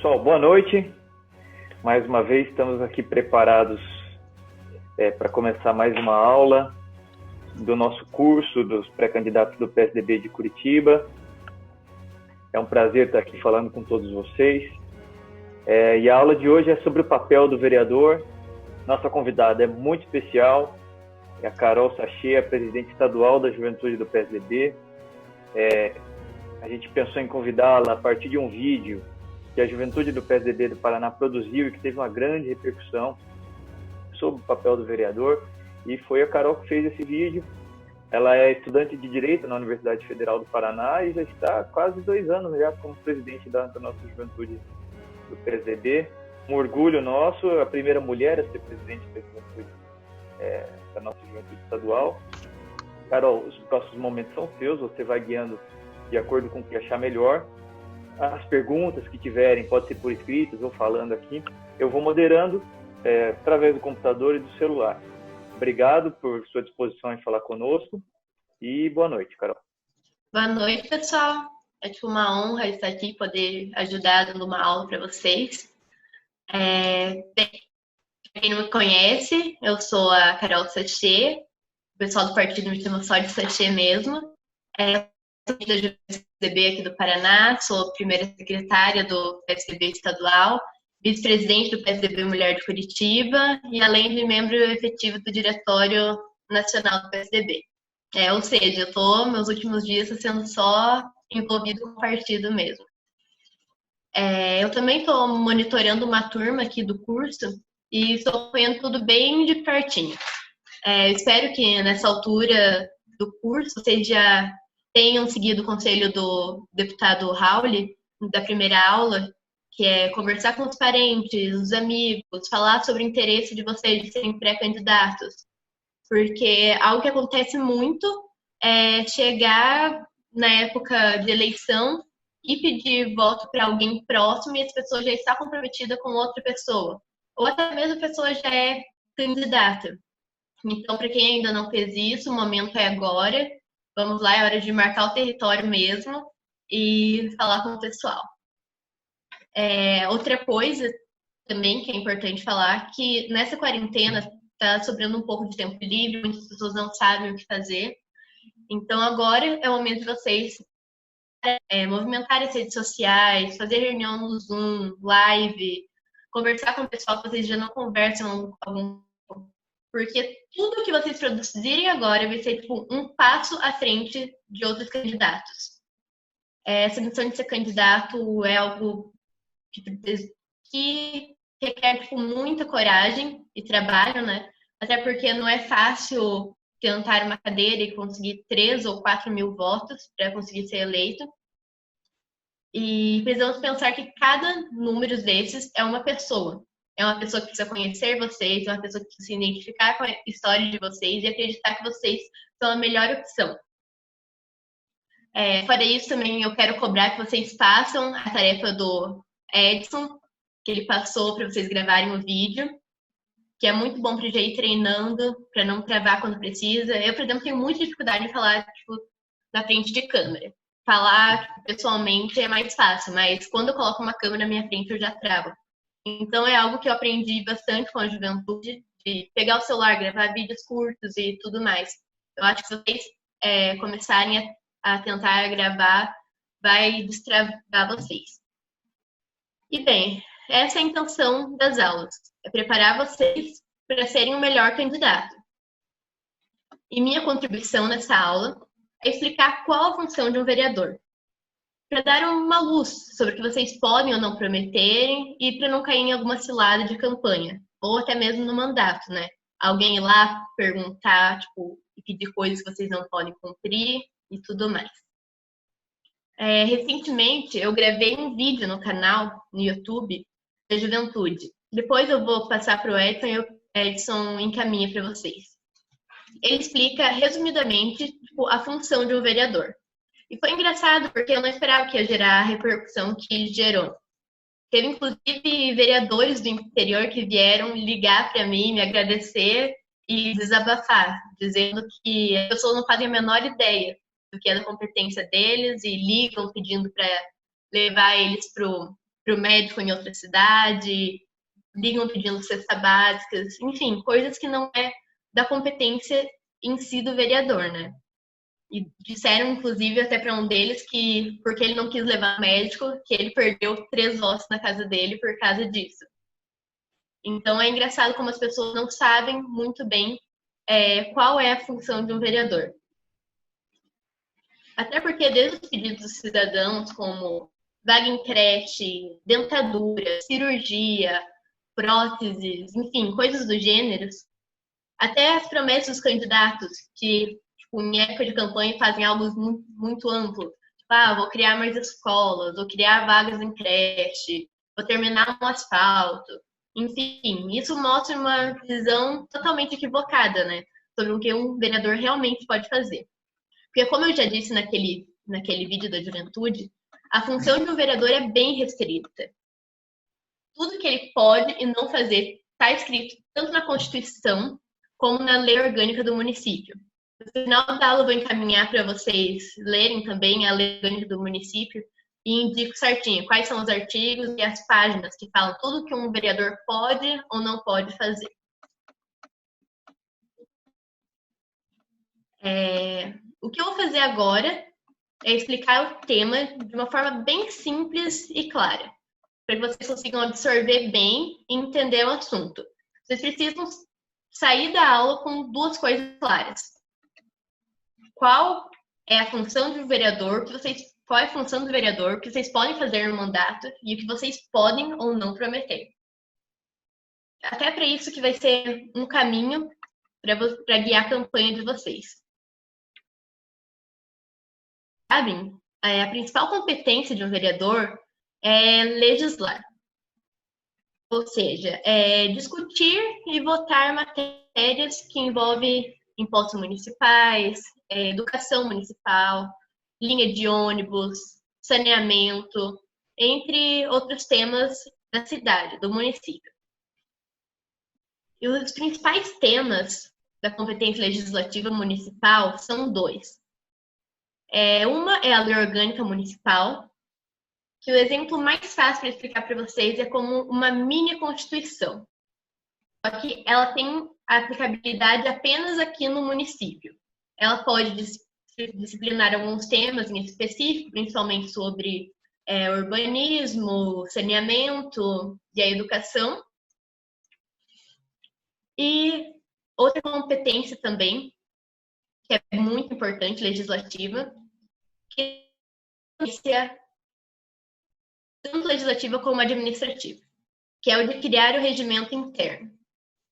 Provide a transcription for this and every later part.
Pessoal, boa noite. Mais uma vez estamos aqui preparados para começar mais uma aula do nosso curso dos pré-candidatos do PSDB de Curitiba. É um prazer estar aqui falando com todos vocês. E a aula de hoje é sobre o papel do vereador. Nossa convidada é muito especial, é a Carol Sachê, a presidente estadual da Juventude do PSDB. A gente pensou em convidá-la a partir de um vídeo que a Juventude do PSDB do Paraná produziu e que teve uma grande repercussão sobre o papel do vereador, e foi a Carol que fez esse vídeo. Ela é estudante de Direito na Universidade Federal do Paraná e já está há quase 2 anos já como presidente da nossa Juventude do PSDB. Um orgulho nosso, a primeira mulher a ser presidente da Juventude, da nossa Juventude estadual. Carol, os próximos momentos são seus, você vai guiando de acordo com o que achar melhor. As perguntas que tiverem, pode ser por escritos ou falando aqui, eu vou moderando através do computador e do celular. Obrigado por sua disposição em falar conosco e boa noite, Carol. Boa noite, pessoal. É uma honra estar aqui e poder ajudar dando uma aula para vocês. Para quem não me conhece, eu sou a Carol Sachê. O pessoal do partido me chama só de Sachê mesmo. Sou da PSDB aqui do Paraná, sou primeira secretária do PSDB estadual, vice-presidente do PSDB Mulher de Curitiba e, além de membro efetivo do Diretório Nacional do PSDB. Ou seja, meus últimos dias sendo só envolvido com o partido mesmo. Eu também estou monitorando uma turma aqui do curso e estou acompanhando tudo bem de pertinho. Espero que nessa altura do curso vocês já tenham seguido o conselho do deputado Rauli, da primeira aula, que é conversar com os parentes, os amigos, falar sobre o interesse de vocês de serem pré-candidatos. Porque algo que acontece muito é chegar na época de eleição e pedir voto para alguém próximo e essa pessoa já está comprometida com outra pessoa. Ou até mesmo a pessoa já é candidata. Então, para quem ainda não fez isso, o momento é agora. Vamos lá, é hora de marcar o território mesmo e falar com o pessoal. Outra coisa também que é importante falar, que nessa quarentena está sobrando um pouco de tempo livre, muitas pessoas não sabem o que fazer. Então, agora é o momento de vocês movimentarem as redes sociais, fazer reunião no Zoom, live, conversar com o pessoal que vocês já não conversam há algum tempo. Porque tudo que vocês produzirem agora vai ser um passo à frente de outros candidatos. Essa missão de ser candidato é algo que requer muita coragem e trabalho, né? Até porque não é fácil tentar uma cadeira e conseguir 3 ou 4 mil votos para conseguir ser eleito. E precisamos pensar que cada número desses é uma pessoa. É uma pessoa que precisa conhecer vocês, é uma pessoa que precisa se identificar com a história de vocês e acreditar que vocês são a melhor opção. Fora isso, também eu quero cobrar que vocês façam a tarefa do Edson, que ele passou para vocês gravarem o vídeo, que é muito bom para já ir treinando, para não travar quando precisa. Eu, por exemplo, tenho muita dificuldade em falar na frente de câmera. Falar pessoalmente é mais fácil, mas quando eu coloco uma câmera na minha frente, eu já travo. Então, é algo que eu aprendi bastante com a juventude, de pegar o celular, gravar vídeos curtos e tudo mais. Eu acho que se vocês começarem a tentar gravar, vai destravar vocês. E bem, essa é a intenção das aulas, é preparar vocês para serem o melhor candidato. E minha contribuição nessa aula é explicar qual a função de um vereador, para dar uma luz sobre o que vocês podem ou não prometerem e para não cair em alguma cilada de campanha, ou até mesmo no mandato, né? Alguém ir lá perguntar, e pedir coisas que vocês não podem cumprir e tudo mais. Recentemente, eu gravei um vídeo no canal, no YouTube, da Juventude. Depois eu vou passar para o Edson e o Edson encaminha para vocês. Ele explica, resumidamente, a função de um vereador. E foi engraçado, porque eu não esperava que ia gerar a repercussão que gerou. Teve, inclusive, vereadores do interior que vieram ligar para mim, me agradecer e desabafar, dizendo que as pessoas não fazem a menor ideia do que é da competência deles e ligam pedindo para levar eles para o médico em outra cidade, ligam pedindo cestas básicas, enfim, coisas que não é da competência em si do vereador, né? E disseram, inclusive, até para um deles que, porque ele não quis levar médico, que ele perdeu 3 votos na casa dele por causa disso. Então, é engraçado como as pessoas não sabem muito bem qual é a função de um vereador. Até porque, desde os pedidos dos cidadãos, como vaga em creche, dentadura, cirurgia, próteses, enfim, coisas do gênero, até as promessas dos candidatos, que tipo, em época de campanha fazem algo muito, muito amplo. Tipo, vou criar mais escolas, vou criar vagas em creche, vou terminar um asfalto. Enfim, isso mostra uma visão totalmente equivocada, né? Sobre o que um vereador realmente pode fazer. Porque, como eu já disse naquele vídeo da juventude, a função de um vereador é bem restrita. Tudo que ele pode e não fazer está escrito tanto na Constituição como na lei orgânica do município. No final da aula eu vou encaminhar para vocês lerem também a lei orgânica do município e indico certinho quais são os artigos e as páginas que falam tudo que um vereador pode ou não pode fazer. O que eu vou fazer agora é explicar o tema de uma forma bem simples e clara, para que vocês consigam absorver bem e entender o assunto. Vocês precisam sair da aula com 2 coisas claras. Qual é a função do vereador, qual é a função do vereador, o que vocês podem fazer no mandato e o que vocês podem ou não prometer. Até para isso que vai ser um caminho para guiar a campanha de vocês. Sabem, a principal competência de um vereador é legislar. Ou seja, discutir e votar matérias que envolvem impostos municipais, educação municipal, linha de ônibus, saneamento, entre outros temas da cidade, do município. E os principais temas da competência legislativa municipal são 2. Uma é a Lei Orgânica Municipal, que o exemplo mais fácil para explicar para vocês é como uma mini constituição. Só que ela tem aplicabilidade apenas aqui no município. Ela pode disciplinar alguns temas em específico, principalmente sobre urbanismo, saneamento e a educação. E outra competência também, que é muito importante, legislativa, que é tanto legislativa como administrativa, que é o de criar o regimento interno.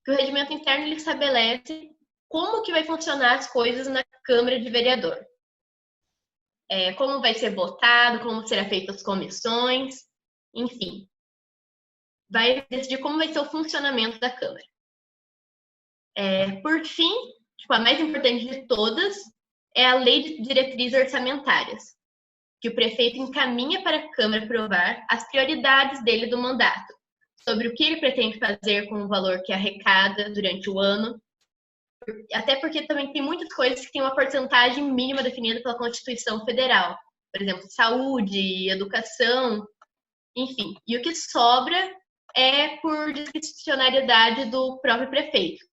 Que o regimento interno ele estabelece como que vai funcionar as coisas na Câmara de Vereador. Como vai ser votado, como serão feitas as comissões, enfim. Vai decidir como vai ser o funcionamento da Câmara. Por fim, a mais importante de todas é a Lei de Diretrizes Orçamentárias, que o prefeito encaminha para a Câmara aprovar as prioridades dele do mandato, sobre o que ele pretende fazer com o valor que arrecada durante o ano, até porque também tem muitas coisas que têm uma porcentagem mínima definida pela Constituição Federal, por exemplo, saúde, educação, enfim. E o que sobra é por discricionariedade do próprio prefeito.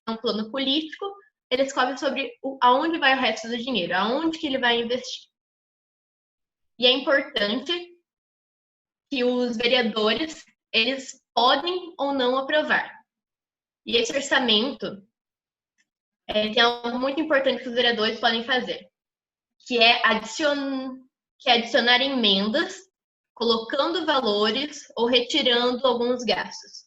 É um plano político, ele descobre sobre aonde vai o resto do dinheiro, aonde que ele vai investir. E é importante que os vereadores, eles podem ou não aprovar. E esse orçamento tem algo muito importante que os vereadores podem fazer, que é adicionar emendas, colocando valores ou retirando alguns gastos.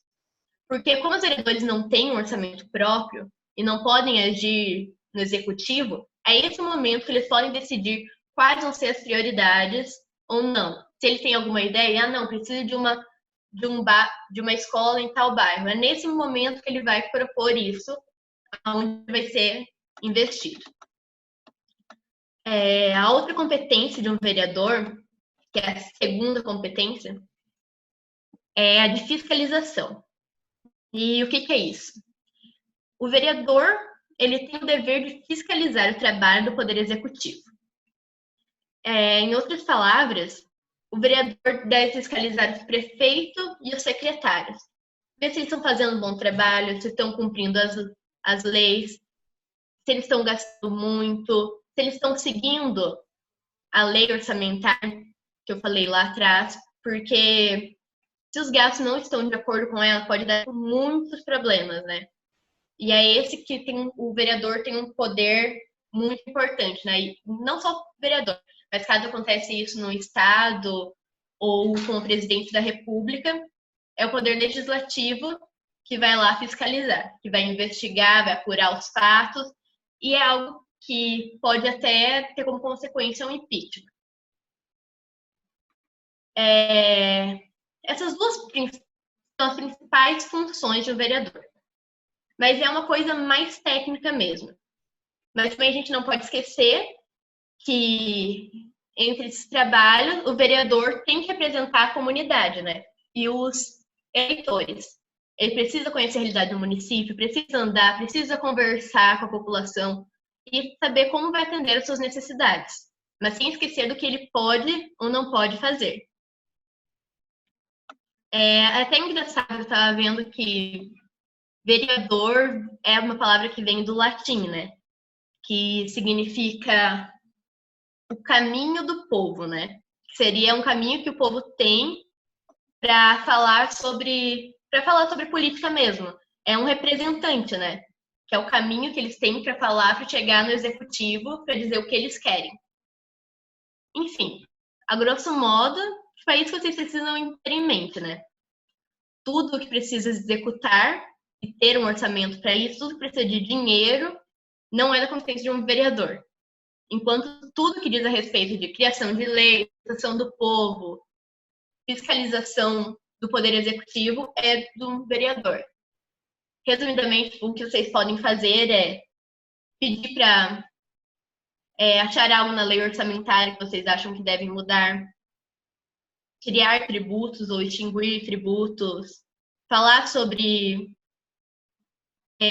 Porque como os vereadores não têm um orçamento próprio e não podem agir no executivo, é esse momento que eles podem decidir quais vão ser as prioridades ou não. Se ele tem alguma ideia, não, preciso de uma escola em tal bairro. É nesse momento que ele vai propor isso, onde vai ser investido. A outra competência de um vereador, que é a segunda competência, é a de fiscalização. E o que é isso? O vereador, ele tem o dever de fiscalizar o trabalho do Poder Executivo. Em outras palavras, o vereador deve fiscalizar o prefeito e os secretários. Ver se eles estão fazendo um bom trabalho, se estão cumprindo as leis, se eles estão gastando muito, se eles estão seguindo a lei orçamentária que eu falei lá atrás, porque se os gastos não estão de acordo com ela, pode dar muitos problemas, né? E é esse que o vereador tem um poder muito importante, né? E não só o vereador, mas caso acontece isso no estado ou com o presidente da República, é o poder legislativo que vai lá fiscalizar, que vai investigar, vai apurar os fatos, e é algo que pode até ter como consequência um impeachment. Essas duas são as principais funções de um vereador. Mas é uma coisa mais técnica mesmo. Mas também a gente não pode esquecer que entre esses trabalhos, o vereador tem que representar a comunidade, né? E os eleitores. Ele precisa conhecer a realidade do município, precisa andar, precisa conversar com a população e saber como vai atender as suas necessidades, mas sem esquecer do que ele pode ou não pode fazer. É até engraçado, eu estava vendo que vereador é uma palavra que vem do latim, né? Que significa o caminho do povo, né? Seria um caminho que o povo tem para falar sobre política mesmo. É um representante, né? Que é o caminho que eles têm para falar, para chegar no executivo, para dizer o que eles querem. Enfim, a grosso modo, é isso que vocês precisam ter em mente, né? Tudo que precisa executar e ter um orçamento para isso, tudo que precisa de dinheiro, não é da competência de um vereador. Enquanto tudo que diz a respeito de criação de lei, fiscalização do povo, fiscalização do poder executivo é do vereador. Resumidamente, o que vocês podem fazer é pedir para achar algo na lei orçamentária que vocês acham que devem mudar, criar tributos ou extinguir tributos, falar sobre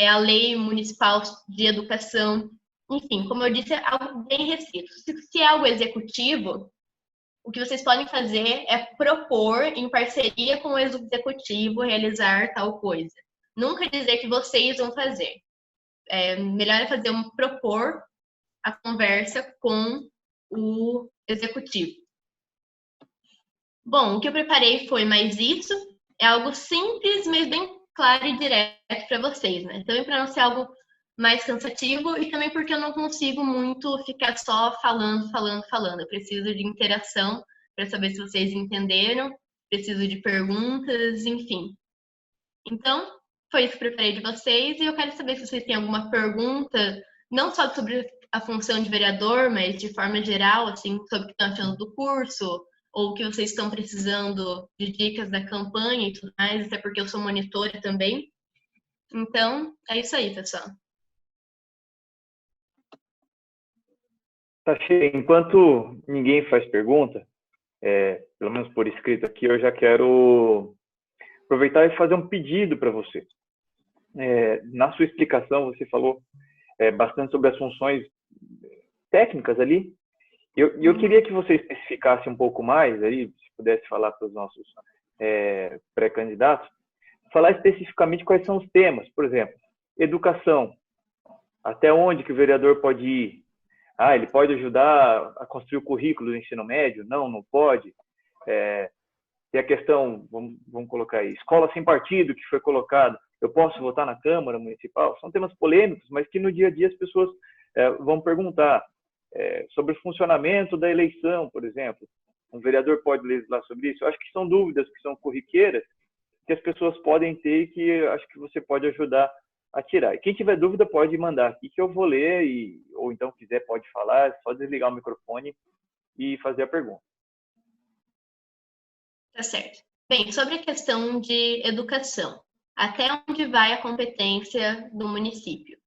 a lei municipal de educação. Enfim, como eu disse, é algo bem restrito. Se é algo executivo, o que vocês podem fazer é propor, em parceria com o executivo, realizar tal coisa. Nunca dizer que vocês vão fazer. Melhor é fazer propor a conversa com o executivo. Bom, o que eu preparei foi mais isso. É algo simples, mas bem claro e direto para vocês, né? Também para não ser algo mais cansativo e também porque eu não consigo muito ficar só falando. Eu preciso de interação para saber se vocês entenderam, preciso de perguntas, enfim. Então, foi isso que eu preparei de vocês e eu quero saber se vocês têm alguma pergunta, não só sobre a função de vereador, mas de forma geral, assim, sobre o que estão achando do curso, ou o que vocês estão precisando de dicas da campanha e tudo mais, até porque eu sou monitora também. Então, é isso aí, pessoal. Tá cheio. Enquanto ninguém faz pergunta, pelo menos por escrito aqui, eu já quero aproveitar e fazer um pedido para você. Na sua explicação, você falou bastante sobre as funções técnicas ali. Eu queria que você especificasse um pouco mais, aí, se pudesse falar para os nossos pré-candidatos, falar especificamente quais são os temas. Por exemplo, educação. Até onde que o vereador pode ir? Ele pode ajudar a construir o currículo do ensino médio? Não pode. Tem a questão, vamos colocar aí, escola sem partido, que foi colocado. Eu posso votar na Câmara Municipal? São temas polêmicos, mas que no dia a dia as pessoas vão perguntar. Sobre o funcionamento da eleição, por exemplo. Um vereador pode legislar sobre isso? Eu acho que são dúvidas que são corriqueiras, que as pessoas podem ter e que eu acho que você pode ajudar a tirar. E quem tiver dúvida pode mandar aqui que eu vou ler, ou então quiser pode falar, é só desligar o microfone e fazer a pergunta. Tá certo. Bem, sobre a questão de educação, até onde vai a competência do município?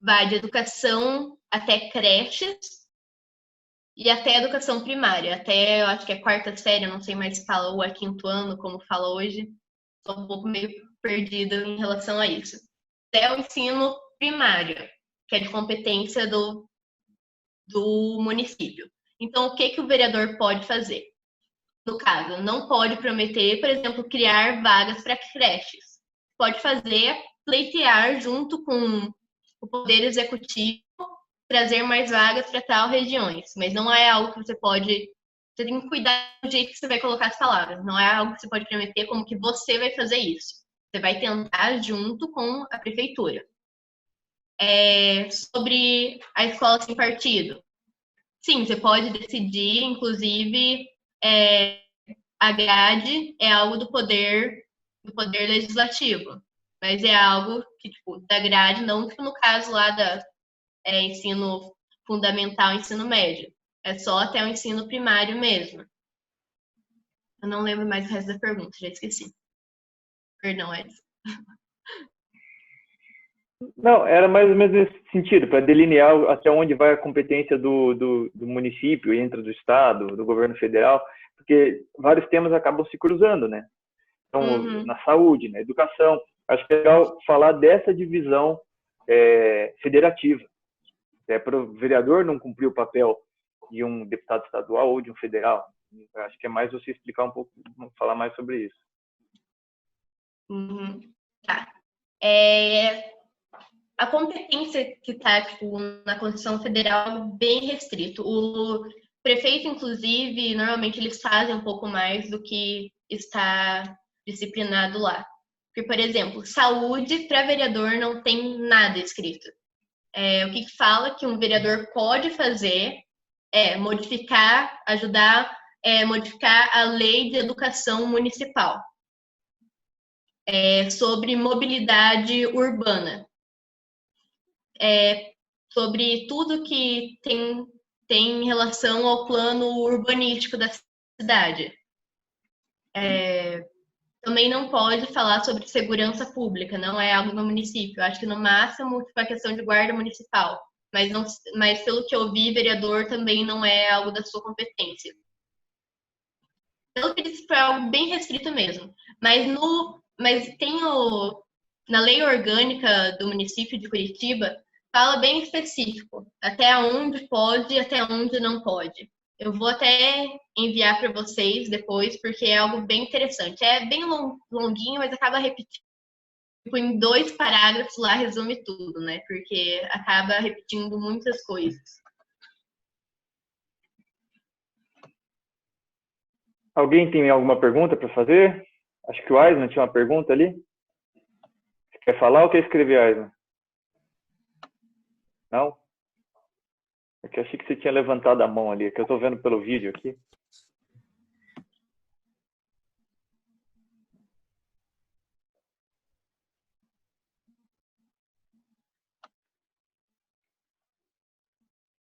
Vai de educação até creches e até educação primária, até eu acho que é quarta série, eu não sei mais se fala ou é quinto ano, como fala hoje, estou um pouco meio perdida em relação a isso. Até o ensino primário, que é de competência do município. Então, o que o vereador pode fazer? no caso, não pode prometer, por exemplo, criar vagas para creches. Pode fazer, pleitear junto com o Poder Executivo, trazer mais vagas para tal regiões, mas não é algo que você pode. Você tem que cuidar do jeito que você vai colocar as palavras. Não é algo que você pode prometer como que você vai fazer isso. Você vai tentar junto com a prefeitura. Sobre a escola sem partido. Sim, você pode decidir, inclusive, a grade é algo do poder legislativo, mas é algo que, tipo, da grade, não tipo, no caso lá da ensino fundamental, ensino médio. É só até o ensino primário mesmo. Eu não lembro mais o resto da pergunta, já esqueci. Perdão, Edson. Não, era mais ou menos nesse sentido, para delinear até onde vai a competência do município, entra do Estado, do governo federal, porque vários temas acabam se cruzando, né? Então, na saúde, na educação. Acho que é legal falar dessa divisão federativa. Para o vereador não cumprir o papel de um deputado estadual ou de um federal. Acho que é mais você explicar um pouco, falar mais sobre isso. Tá. A competência que está tipo, na Constituição Federal é bem restrito. O prefeito, inclusive, normalmente eles fazem um pouco mais do que está disciplinado lá. Porque, por exemplo, saúde para vereador não tem nada escrito. O que fala que um vereador pode fazer é modificar, ajudar modificar a lei de educação municipal sobre mobilidade urbana, sobre tudo que tem relação ao plano urbanístico da cidade. Também não pode falar sobre segurança pública, não é algo no município. Eu acho que no máximo tipo, a questão de guarda municipal, mas pelo que eu vi, vereador também não é algo da sua competência. Pelo que disse, foi algo bem restrito mesmo. Mas tem na lei orgânica do município de Curitiba, fala bem específico, até onde pode e até onde não pode. Eu vou até enviar para vocês depois, porque é algo bem interessante. É bem longuinho, mas acaba repetindo. Tipo, em 2 parágrafos lá resume tudo, né? Porque acaba repetindo muitas coisas. Alguém tem alguma pergunta para fazer? Acho que o Aisman tinha uma pergunta ali. Você quer falar ou quer escrever, Aisman? Não? É que eu achei que você tinha levantado a mão ali, é que eu estou vendo pelo vídeo aqui.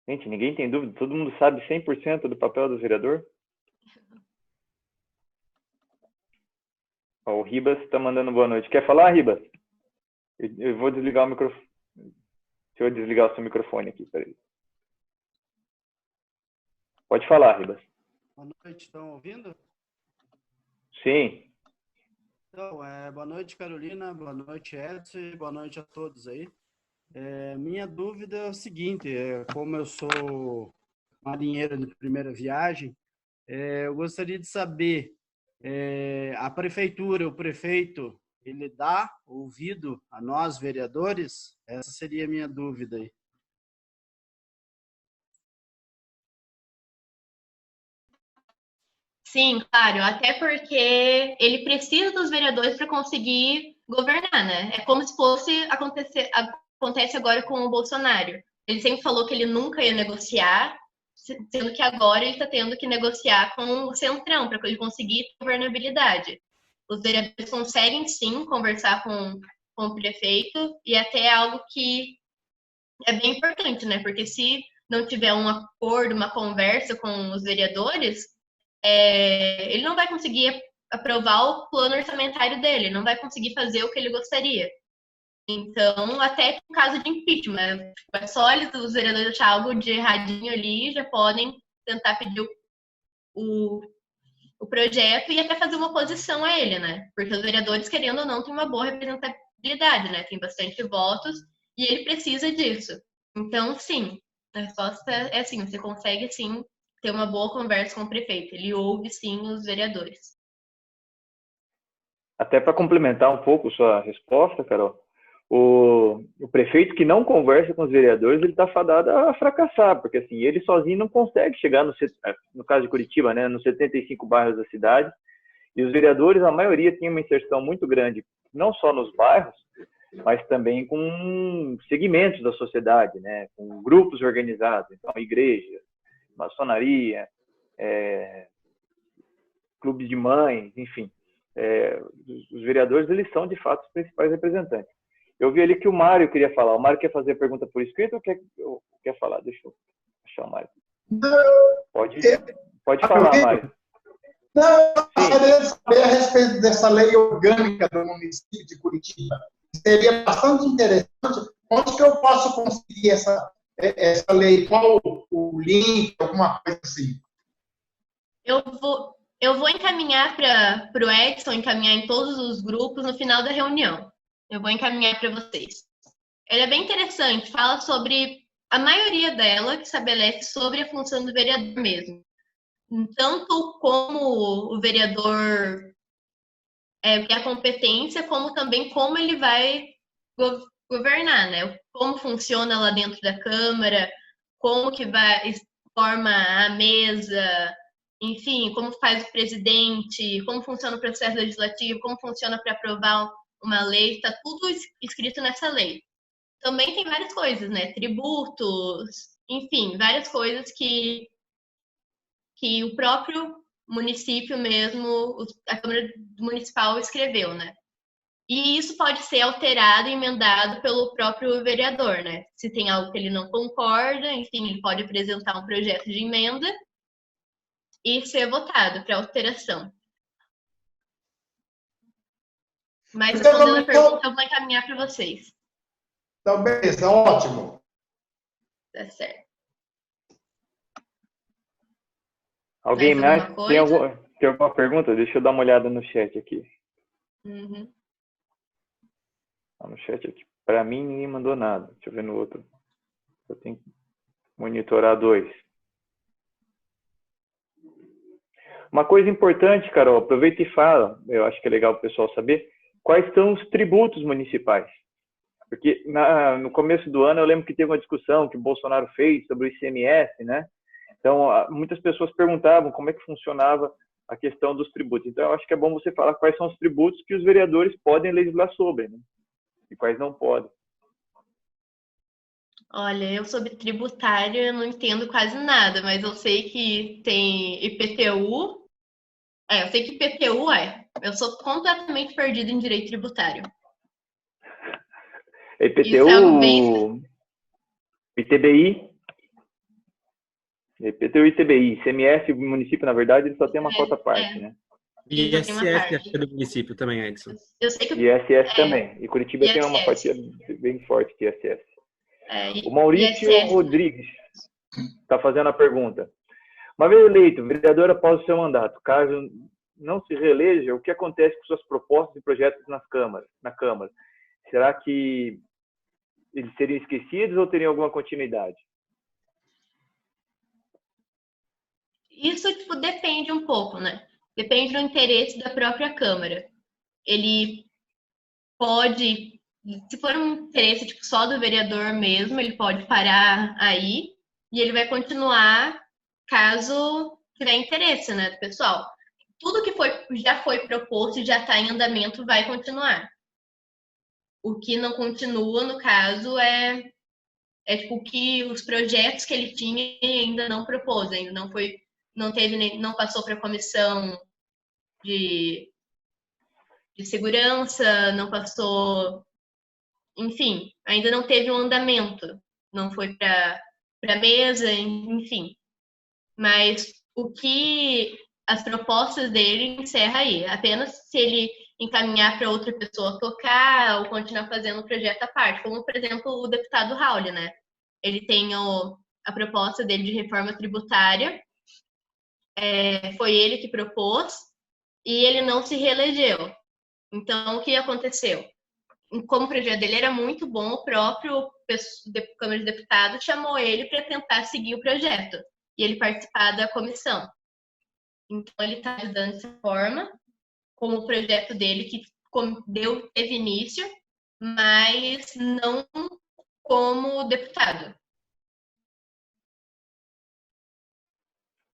Gente, ninguém tem dúvida, todo mundo sabe 100% do papel do vereador? O Ribas está mandando boa noite. Quer falar, Ribas? Eu vou desligar o microfone. Deixa eu desligar o seu microfone aqui, peraí. Pode falar, Ribas. Boa noite, estão ouvindo? Sim. Então, boa noite, Carolina, boa noite, Edson, e boa noite a todos aí. Minha dúvida é o seguinte, como eu sou marinheiro de primeira viagem, eu gostaria de saber, a prefeitura, o prefeito, ele dá ouvido a nós, vereadores? Essa seria a minha dúvida aí. Sim, claro, até porque ele precisa dos vereadores para conseguir governar, né? É como se fosse acontece agora com o Bolsonaro. Ele sempre falou que ele nunca ia negociar, sendo que agora ele está tendo que negociar com o Centrão para ele conseguir governabilidade. Os vereadores conseguem sim conversar com o prefeito e até é algo que é bem importante, né? Porque se não tiver um acordo, uma conversa com os vereadores, ele não vai conseguir aprovar o plano orçamentário dele, não vai conseguir fazer o que ele gostaria. Então, até no caso de impeachment, é só os vereadores achar algo de erradinho ali, já podem tentar pedir o projeto e até fazer uma oposição a ele, né? Porque os vereadores, querendo ou não, têm uma boa representatividade, né? Tem bastante votos e ele precisa disso. Então, sim, a resposta é sim, você consegue sim ter uma boa conversa com o prefeito. Ele ouve, sim, os vereadores. Até para complementar um pouco sua resposta, Carol, o prefeito que não conversa com os vereadores, ele está fadado a fracassar, porque assim, ele sozinho não consegue chegar, no caso de Curitiba, né, nos 75 bairros da cidade, e os vereadores, a maioria, tem uma inserção muito grande, não só nos bairros, mas também com segmentos da sociedade, né, com grupos organizados, então igreja, maçonaria, clubes de mães, enfim. Os vereadores, eles são, de fato, os principais representantes. Eu vi ali que o Mário queria falar. O Mário quer fazer a pergunta por escrito ou quer falar? Deixa eu achar o Mário. Pode falar, Mário. Não, eu gostaria de saber a respeito dessa lei orgânica do município de Curitiba. Seria bastante interessante. Onde que eu posso conseguir essa lei? Qual o link, alguma coisa assim? Eu vou encaminhar para o Edson, encaminhar em todos os grupos no final da reunião. Eu vou encaminhar para vocês. Ela é bem interessante, fala sobre a maioria dela que estabelece sobre a função do vereador mesmo. Tanto como o vereador tem a competência, como também como ele vai governar, né? Como funciona lá dentro da Câmara, como que forma a mesa, enfim, como faz o presidente, como funciona o processo legislativo, como funciona para aprovar uma lei, está tudo escrito nessa lei. Também tem várias coisas, né? Tributos, enfim, várias coisas que o próprio município mesmo, a Câmara Municipal escreveu, né? E isso pode ser alterado e emendado pelo próprio vereador, né? Se tem algo que ele não concorda, enfim, ele pode apresentar um projeto de emenda e ser votado para alteração. Mas respondendo a pergunta, eu vou encaminhar para vocês. Então, beleza, ótimo. Tá certo. Alguém mais tem alguma pergunta? Deixa eu dar uma olhada no chat aqui. Uhum. No chat aqui. Para mim, ninguém mandou nada. Deixa eu ver no outro. Eu tenho que monitorar 2. Uma coisa importante, Carol, aproveita e fala, eu acho que é legal o pessoal saber, quais são os tributos municipais. Porque no começo do ano eu lembro que teve uma discussão que o Bolsonaro fez sobre o ICMS, né? Então, muitas pessoas perguntavam como é que funcionava a questão dos tributos. Então, eu acho que é bom você falar quais são os tributos que os vereadores podem legislar sobre, né? E quais não podem. Olha, eu sobre tributário eu não entendo quase nada, mas eu sei que tem IPTU. Eu sei que IPTU eu sou completamente perdida em direito tributário. IPTU, ITBI, IPTU e ITBI. ICMS, o município, na verdade, ele só tem uma cota à parte, né? E ISS é do município também, Edson. Eu sei que ISS também. E Curitiba tem uma fatia bem forte de ISS. O Maurício Rodrigues está fazendo a pergunta. Uma vez eleito, vereador após o seu mandato, caso não se reeleja, o que acontece com suas propostas e projetos na Câmara? Será que eles seriam esquecidos ou teriam alguma continuidade? Isso, depende um pouco, né? Depende do interesse da própria Câmara. Ele pode, se for um interesse só do vereador mesmo, ele pode parar aí e ele vai continuar caso tiver interesse, né, do pessoal. Tudo que já foi proposto e já está em andamento vai continuar. O que não continua, no caso, é que os projetos que ele tinha ainda não propôs, ainda não passou para a comissão de segurança, não passou, enfim, ainda não teve um andamento, não foi para a mesa, enfim. Mas as propostas dele encerra aí, apenas se ele encaminhar para outra pessoa tocar ou continuar fazendo o projeto à parte, como, por exemplo, o deputado Raul, né? Ele tem a proposta dele de reforma tributária, foi ele que propôs, e ele não se reelegeu. Então, o que aconteceu? Como o projeto dele era muito bom, o próprio Câmara de Deputados chamou ele para tentar seguir o projeto. e ele participar da comissão. Então, ele está ajudando dessa forma, com o projeto dele, que teve início, mas não como deputado.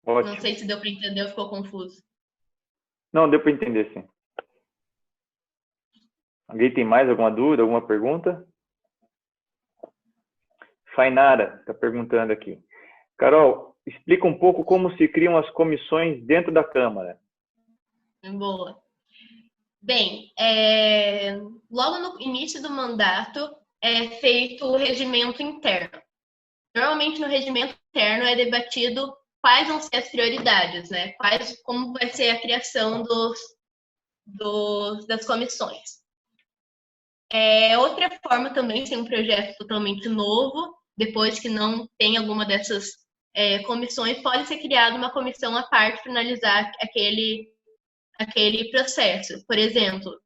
Ótimo. Não sei se deu para entender ou ficou confuso. Não, deu para entender, sim. Alguém tem mais alguma dúvida, alguma pergunta? Fainara está perguntando aqui. Carol, explica um pouco como se criam as comissões dentro da Câmara. Boa. Bem, logo no início do mandato é feito o regimento interno. Normalmente no regimento interno é debatido quais vão ser as prioridades, né? Como vai ser a criação das comissões. Outra forma também, se um projeto totalmente novo, depois que não tem alguma dessas comissões, pode ser criada uma comissão à parte para analisar aquele processo. Por exemplo,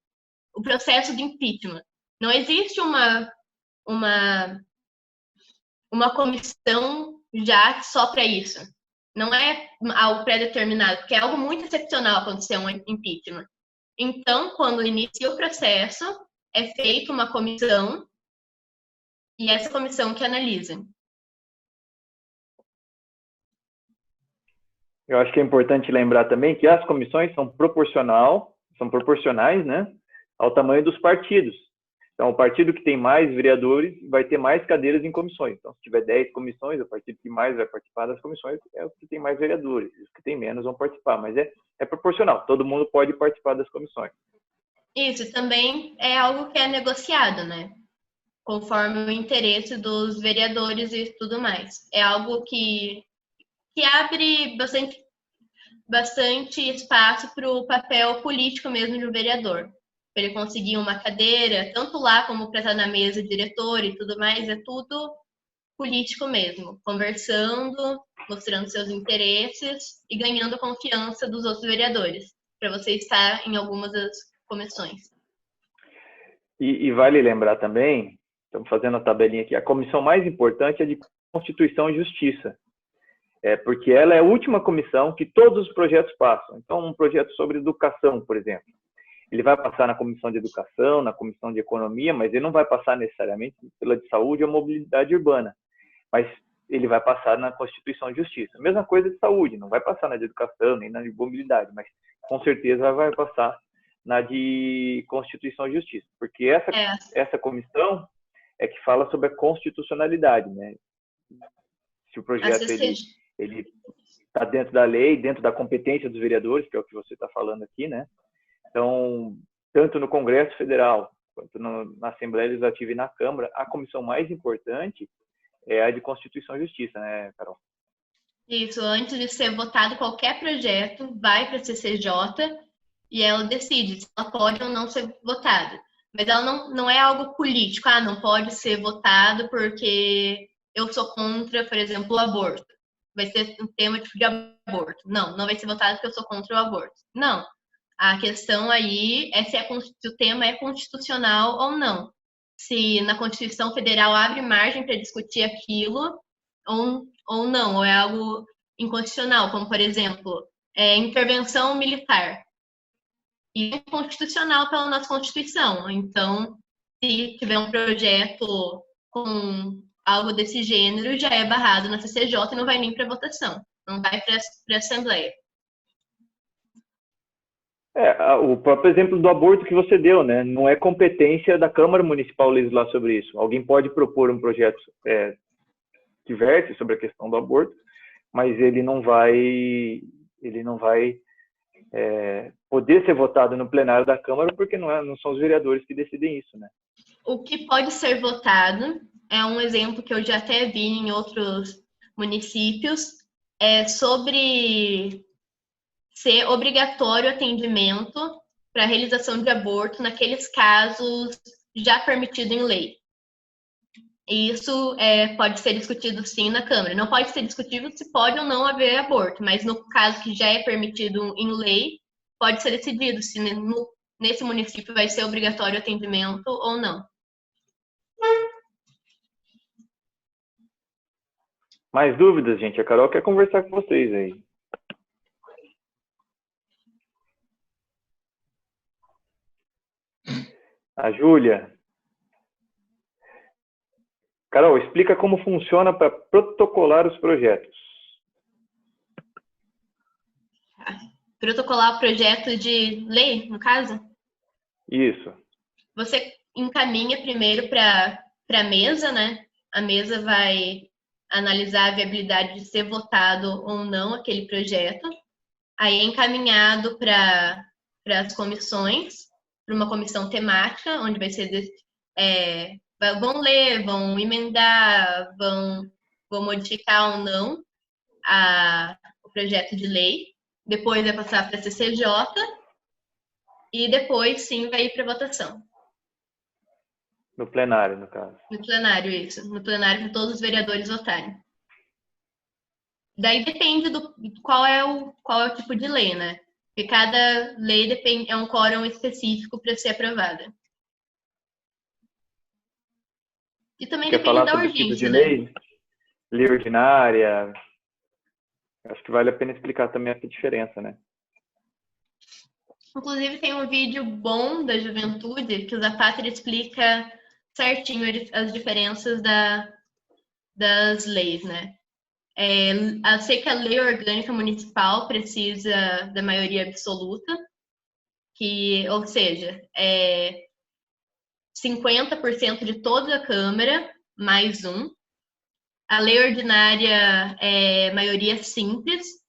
o processo de impeachment. Não existe uma comissão já só para isso. Não é algo pré-determinado, porque é algo muito excepcional acontecer um impeachment. Então, quando inicia o processo, é feita uma comissão e essa comissão que analisa. Eu acho que é importante lembrar também que as comissões são proporcionais, né, ao tamanho dos partidos. Então, o partido que tem mais vereadores vai ter mais cadeiras em comissões. Então, se tiver 10 comissões, o partido que mais vai participar das comissões é o que tem mais vereadores. Os que tem menos vão participar, mas é proporcional. Todo mundo pode participar das comissões. Isso também é algo que é negociado, né? Conforme o interesse dos vereadores e tudo mais. É algo que abre bastante espaço para o papel político mesmo do vereador. Para ele conseguir uma cadeira, tanto lá como para estar na mesa diretor e tudo mais, é tudo político mesmo. Conversando, mostrando seus interesses e ganhando a confiança dos outros vereadores, para você estar em algumas das comissões. E vale lembrar também, estamos fazendo a tabelinha aqui, a comissão mais importante é de Constituição e Justiça. Porque ela é a última comissão que todos os projetos passam. Então, um projeto sobre educação, por exemplo, ele vai passar na comissão de educação, na comissão de economia, mas ele não vai passar necessariamente pela de saúde ou mobilidade urbana, mas ele vai passar na Constituição e Justiça. Mesma coisa de saúde, não vai passar na de educação, nem na de mobilidade, mas com certeza vai passar na de Constituição e Justiça, porque essa comissão é que fala sobre a constitucionalidade, né? Se o projeto ele está dentro da lei, dentro da competência dos vereadores, que é o que você está falando aqui, né? Então, tanto no Congresso Federal, quanto na Assembleia Legislativa e na Câmara, a comissão mais importante é a de Constituição e Justiça, né, Carol? Isso, antes de ser votado qualquer projeto, vai para a CCJ e ela decide se ela pode ou não ser votada. Mas ela não é algo político, não pode ser votado porque eu sou contra, por exemplo, o aborto. Vai ser um tema tipo de aborto. Não vai ser votado porque eu sou contra o aborto. Não. A questão aí é se o tema é constitucional ou não. Se na Constituição Federal abre margem para discutir aquilo ou não, ou é algo inconstitucional, como, por exemplo, intervenção militar. E é inconstitucional pela nossa Constituição. Então, se tiver um projeto com algo desse gênero, já é barrado na CCJ e não vai nem para votação. Não vai para a Assembleia. O próprio exemplo do aborto que você deu, né? Não é competência da Câmara Municipal legislar sobre isso. Alguém pode propor um projeto que verte sobre a questão do aborto, mas ele não vai poder ser votado no plenário da Câmara porque não são os vereadores que decidem isso, né? O que pode ser votado é um exemplo que eu já até vi em outros municípios, sobre ser obrigatório atendimento para a realização de aborto naqueles casos já permitido em lei. Isso pode ser discutido sim na Câmara. Não pode ser discutido se pode ou não haver aborto, mas no caso que já é permitido em lei, pode ser decidido se nesse município vai ser obrigatório atendimento ou não. Mais dúvidas, gente? A Carol quer conversar com vocês aí. A Júlia. Carol, explica como funciona para protocolar os projetos. Protocolar o projeto de lei, no caso? Isso. Você encaminha primeiro para a mesa, né? A mesa vai analisar a viabilidade de ser votado ou não aquele projeto. Aí é encaminhado para as comissões, para uma comissão temática, onde vai ser vão ler, vão emendar, vão modificar ou não o projeto de lei. Depois vai passar para a CCJ e depois sim vai ir para votação. No plenário, no caso. No plenário, isso. No plenário para todos os vereadores votarem. Daí depende do qual é o tipo de lei, né? Porque cada lei é um quórum específico para ser aprovada. E também Quer depende falar da sobre urgência, tipo de né? lei? Lei ordinária. Acho que vale a pena explicar também essa diferença, né? Inclusive tem um vídeo bom da juventude que o Zapata explica certinho as diferenças das leis, né? Eu sei que a lei orgânica municipal precisa da maioria absoluta, ou seja, 50% de toda a Câmara, mais um. A lei ordinária é maioria simples,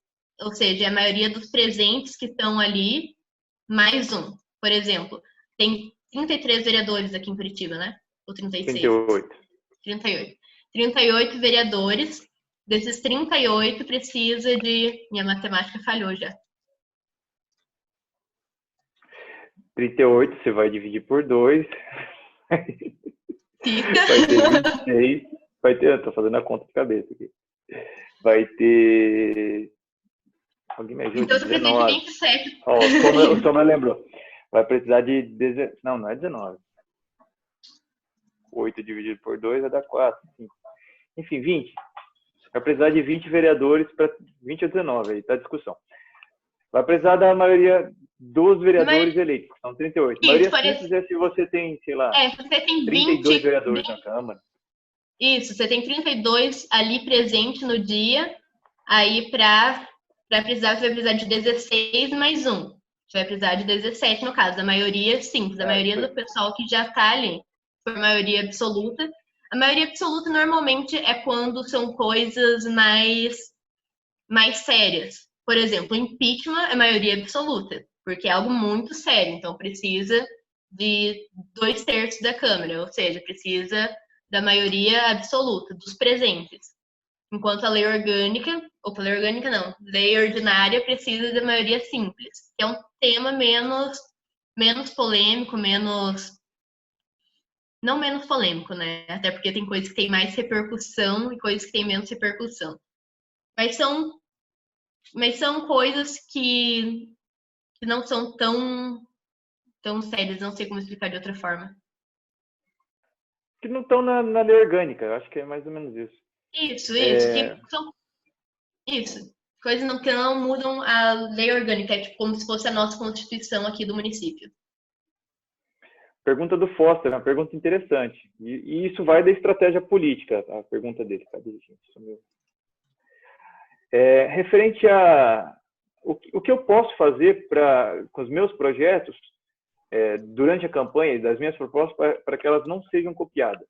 ou seja, é a maioria dos presentes que estão ali, mais um. Por exemplo, tem 33 vereadores aqui em Curitiba, né? Ou 36? 38. 38. 38 vereadores. Desses 38 precisa de... Minha matemática falhou já. 38 você vai dividir por 2. Fica. Vai ter 26. Eu tô fazendo a conta de cabeça aqui. Vai ter... Alguém me ajuda? Então você precisa de 27. Ó, o Soma lembrou. Vai precisar de... Não é 19. 8 dividido por 2 vai dar 4. 5. Enfim, 20. Vai precisar de 20 vereadores para 20 ou 19, aí tá a discussão. Vai precisar da maioria dos vereadores eleitos, que são 38. A maioria simples é se você tem, sei lá, você tem 32 vereadores na Câmara. Isso, você tem 32 ali presente no dia, aí para precisar, você vai precisar de 16 mais um. Você vai precisar de 17 no caso, da maioria simples, a maioria do pessoal que já está ali, por maioria absoluta. A maioria absoluta normalmente é quando são coisas mais sérias. Por exemplo, impeachment é maioria absoluta, porque é algo muito sério, então precisa de 2/3 da Câmara, ou seja, precisa da maioria absoluta, dos presentes. Enquanto a lei orgânica não, lei ordinária precisa da maioria simples, que é um tema menos polêmico, não menos polêmico, né? Até porque tem coisas que têm mais repercussão e coisas que têm menos repercussão. Mas são coisas que não são tão sérias, não sei como explicar de outra forma. Que não estão na lei orgânica, eu acho que é mais ou menos isso. Isso. Isso. Coisas que não mudam a lei orgânica, é tipo como se fosse a nossa Constituição aqui do município. Pergunta do Foster, uma pergunta interessante. E isso vai da estratégia política, a pergunta dele. Cadê, gente? Referente a o que eu posso fazer com os meus projetos durante a campanha, das minhas propostas, para que elas não sejam copiadas.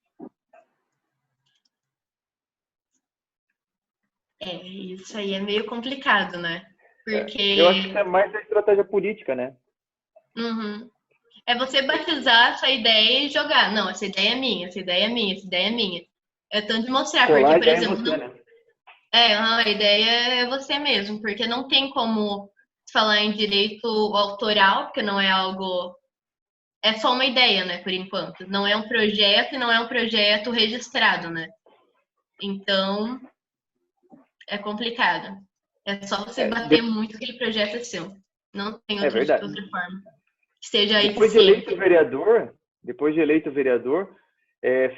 Isso aí é meio complicado, né? Porque... eu acho que isso é mais da estratégia política, né? Uhum. É você batizar a sua ideia e jogar. Não, essa ideia é minha, essa ideia é minha, essa ideia é minha. É tanto de mostrar, Colar porque, por exemplo... você, né? A ideia é você mesmo, porque não tem como falar em direito autoral, porque não é algo... É só uma ideia, né, por enquanto. Não é um projeto e não é um projeto registrado, né? Então, é complicado. É só você bater muito que aquele projeto é seu. Não tem outra forma. Que seja depois de eleito vereador,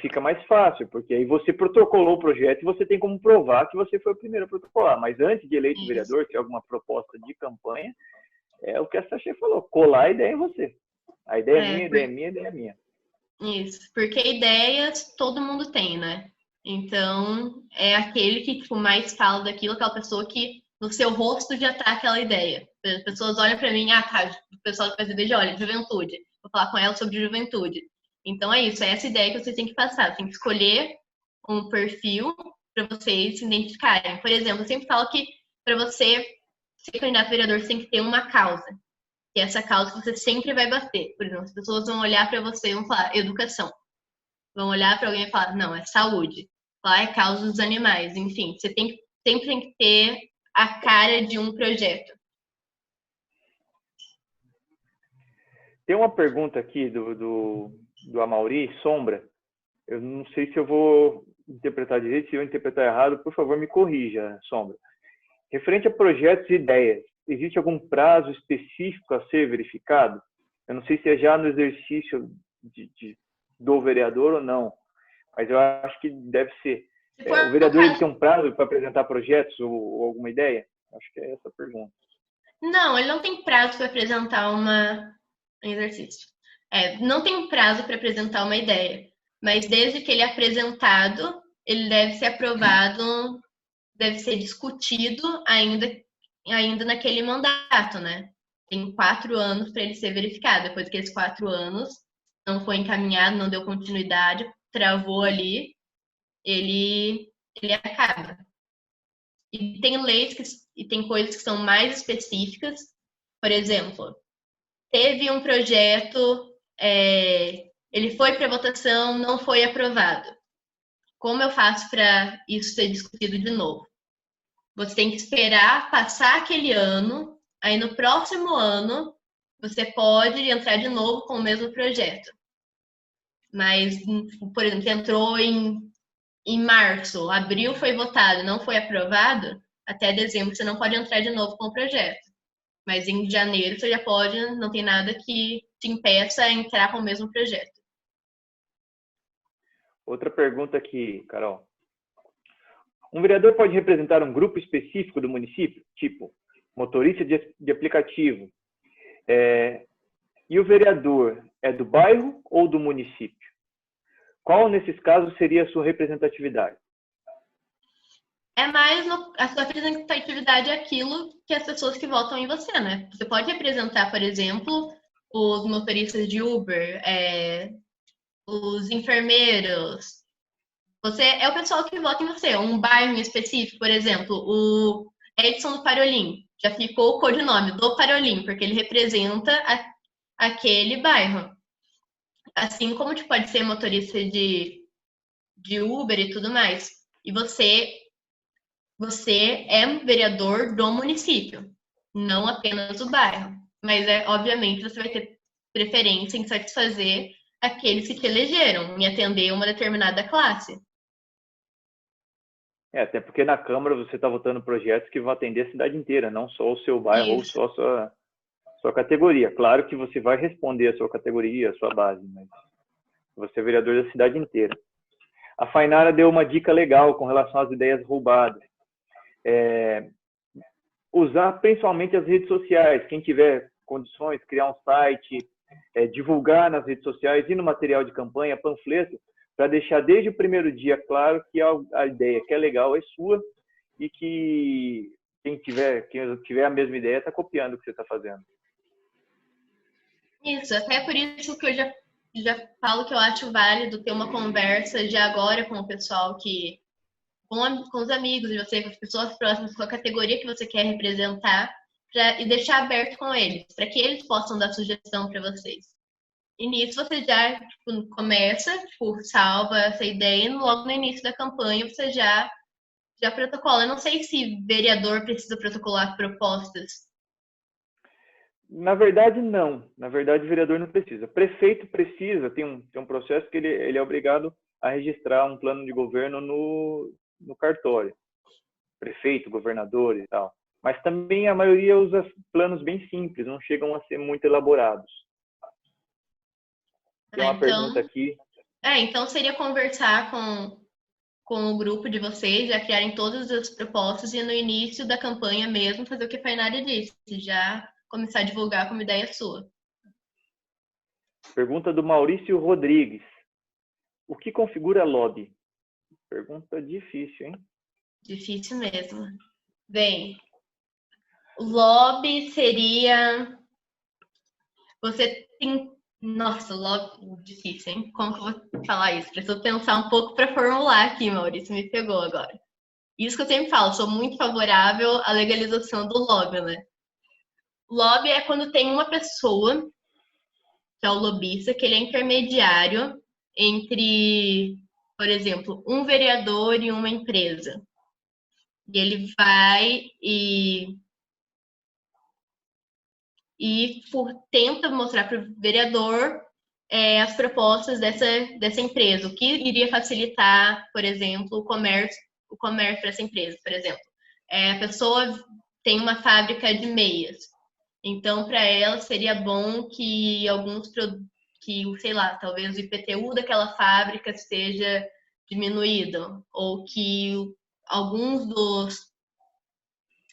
fica mais fácil, porque aí você protocolou o projeto e você tem como provar que você foi o primeiro a protocolar. Mas antes de eleito vereador, se alguma proposta de campanha, é o que a Sachê falou, colar a ideia em você. A ideia é minha, a ideia é minha, a ideia é minha. Isso, porque ideias todo mundo tem, né? Então, é aquele que tipo, mais fala daquilo, aquela pessoa que no seu rosto já tá aquela ideia. As pessoas olham para mim, tá, o pessoal do PSDB olha, juventude. Vou falar com ela sobre juventude. Então é isso, é essa ideia que você tem que passar. Você tem que escolher um perfil para vocês se identificarem. Por exemplo, eu sempre falo que para você ser candidato a vereador, você tem que ter uma causa. Que é essa causa que você sempre vai bater. Por exemplo, as pessoas vão olhar para você e vão falar educação. Vão olhar para alguém e falar, não, é saúde. Falar é causa dos animais. Enfim, você sempre tem que ter a cara de um projeto. Tem uma pergunta aqui do Amauri Sombra. Eu não sei se eu vou interpretar direito, se eu interpretar errado, por favor, me corrija, Sombra. Referente a projetos e ideias, existe algum prazo específico a ser verificado? Eu não sei se é já no exercício do vereador ou não, mas eu acho que deve ser. O vereador ele tem um prazo para apresentar projetos ou alguma ideia? Acho que é essa a pergunta. Não, ele não tem prazo para apresentar um exercício. Não tem prazo para apresentar uma ideia, mas desde que ele é apresentado, ele deve ser aprovado, deve ser discutido ainda naquele mandato, né? Tem 4 anos para ele ser verificado. Depois que esses 4 anos não foi encaminhado, não deu continuidade, travou ali, ele acaba. E tem leis e tem coisas que são mais específicas. Por exemplo, teve um projeto, ele foi para votação, não foi aprovado. Como eu faço para isso ser discutido de novo? Você tem que esperar passar aquele ano, aí no próximo ano você pode entrar de novo com o mesmo projeto. Mas, por exemplo, entrou em março, abril foi votado, não foi aprovado, até dezembro você não pode entrar de novo com o projeto. Mas em janeiro você já pode, não tem nada que te impeça a entrar com o mesmo projeto. Outra pergunta aqui, Carol. Um vereador pode representar um grupo específico do município, tipo motorista de aplicativo. E o vereador é do bairro ou do município? Qual, nesses casos, seria a sua representatividade? A sua representatividade é aquilo que as pessoas que votam em você, né? Você pode representar, por exemplo, os motoristas de Uber, os enfermeiros. Você é o pessoal que vota em você. Um bairro em específico, por exemplo, o Edson do Parolim. Já ficou o codinome do Parolim, porque ele representa aquele bairro. Assim como pode ser motorista de Uber e tudo mais. E você é vereador do município, não apenas do bairro. Mas, obviamente, você vai ter preferência em satisfazer aqueles que te elegeram, em atender uma determinada classe. Até porque na Câmara você está votando projetos que vão atender a cidade inteira, não só o seu bairro ou só a sua categoria. Claro que você vai responder a sua categoria, a sua base, mas você é vereador da cidade inteira. A Fainara deu uma dica legal com relação às ideias roubadas. Usar principalmente as redes sociais. Quem tiver condições, criar um site, divulgar nas redes sociais e no material de campanha, panfleto, para deixar desde o primeiro dia claro que a ideia que é legal é sua e que quem tiver a mesma ideia está copiando o que você está fazendo. Isso, até por isso que eu já falo que eu acho válido ter uma conversa já agora com o pessoal com os amigos de você, com as pessoas próximas, com a categoria que você quer representar, e deixar aberto com eles, para que eles possam dar sugestão para vocês. E nisso você já começa, salva essa ideia, e logo no início da campanha você já protocola. Eu não sei se vereador precisa protocolar propostas. Na verdade, não. Na verdade, o vereador não precisa. Prefeito precisa, tem um processo que ele é obrigado a registrar um plano de governo no cartório. Prefeito, governador e tal. Mas também a maioria usa planos bem simples, não chegam a ser muito elaborados. Tem uma pergunta aqui Então seria conversar com o grupo de vocês, já criarem todas as propostas e no início da campanha mesmo fazer o que a Fernanda disse, já começar a divulgar como ideia sua. Pergunta do Maurício Rodrigues. O que configura lobby? Pergunta difícil, hein? Difícil mesmo. Bem, lobby seria... Você tem... Nossa, lobby difícil, hein? Como que eu vou falar isso? Preciso pensar um pouco para formular aqui, Maurício, me pegou agora. Isso que eu sempre falo, sou muito favorável à legalização do lobby, né? Lobby é quando tem uma pessoa, que é o lobista, que ele é intermediário entre, por exemplo, um vereador e uma empresa. E ele vai e tenta mostrar para o vereador as propostas dessa empresa, o que iria facilitar, por exemplo, o comércio para essa empresa. Por exemplo, a pessoa tem uma fábrica de meias, então para ela seria bom que sei lá, talvez o IPTU daquela fábrica seja diminuído, ou que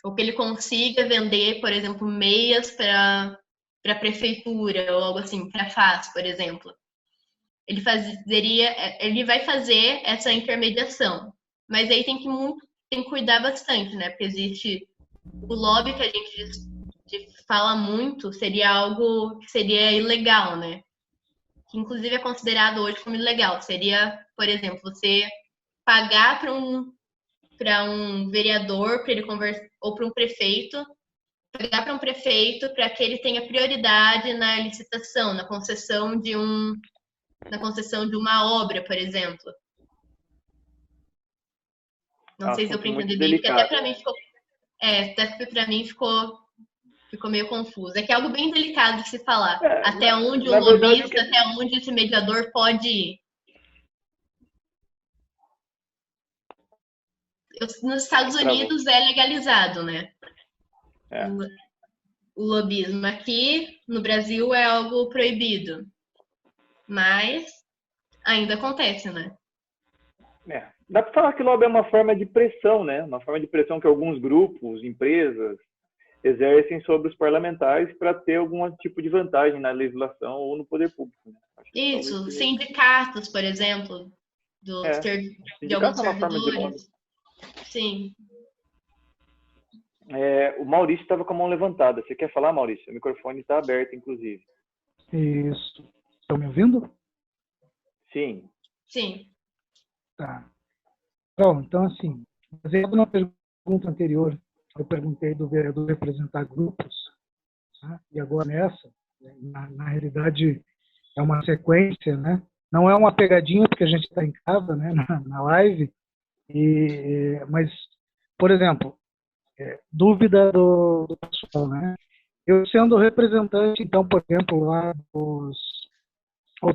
ou que ele consiga vender, por exemplo, meias para a prefeitura ou algo assim, para a FAS, por exemplo. Ele vai fazer essa intermediação, mas aí tem que cuidar bastante, né? Porque existe o lobby que a gente fala muito, seria algo que seria ilegal, né? Que inclusive é considerado hoje como ilegal. Seria, por exemplo, você pagar para um vereador, para ele conversar, ou para um prefeito, pagar para um prefeito para que ele tenha prioridade na licitação, na concessão de uma obra, por exemplo. Não sei se eu entendi bem, porque até para mim ficou meio confuso. É que é algo bem delicado de se falar. Até onde um lobista, até onde esse mediador pode ir. Nos Estados Unidos é legalizado, né? O lobismo. Aqui no Brasil é algo proibido. Mas ainda acontece, né? Dá para falar que lobby é uma forma de pressão, né? Uma forma de pressão que alguns grupos, empresas, exercem sobre os parlamentares para ter algum tipo de vantagem na legislação ou no poder público. Né? Isso, sindicatos, por exemplo, de alguns servidores. Sim. O Maurício estava com a mão levantada. Você quer falar, Maurício? O microfone está aberto, inclusive. Isso. Estão me ouvindo? Sim. Sim. Tá. Bom, então, assim, baseado na pergunta anterior, eu perguntei do vereador representar grupos, né? E agora nessa, na realidade, é uma sequência, né? Não é uma pegadinha, porque a gente está em casa, né? Na live, mas, por exemplo, dúvida do pessoal, né? Eu sendo representante, então, por exemplo, lá ou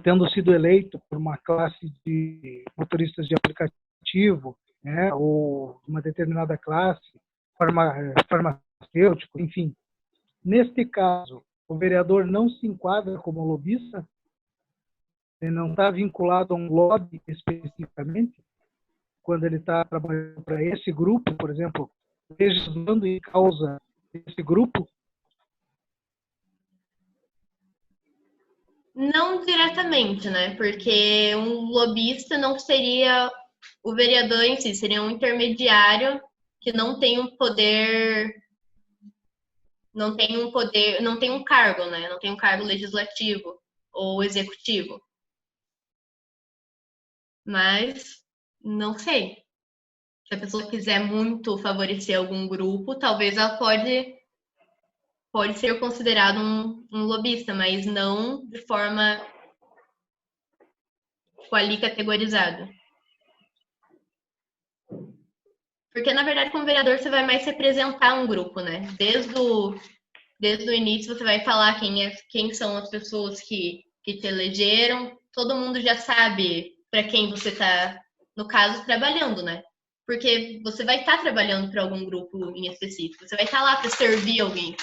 tendo sido eleito por uma classe de motoristas de aplicativo, né, ou uma determinada classe, farmacêutico, enfim. Neste caso, o vereador não se enquadra como lobista? Ele não está vinculado a um lobby especificamente? Quando ele está trabalhando para esse grupo, por exemplo, legislando em causa desse grupo? Não diretamente, né? Porque um lobista não seria o vereador em si, seria um intermediário que não tem um poder, não tem um cargo, né? Não tem um cargo legislativo ou executivo. Mas não sei. Se a pessoa quiser muito favorecer algum grupo, talvez ela pode ser considerado um lobista, mas não de forma ali categorizada. Porque, na verdade, como vereador, você vai mais representar um grupo, né? Desde o início, você vai falar quem são as pessoas que te elegeram. Todo mundo já sabe para quem você está, no caso, trabalhando, né? Porque você vai estar trabalhando para algum grupo em específico. Você vai estar lá para servir alguém.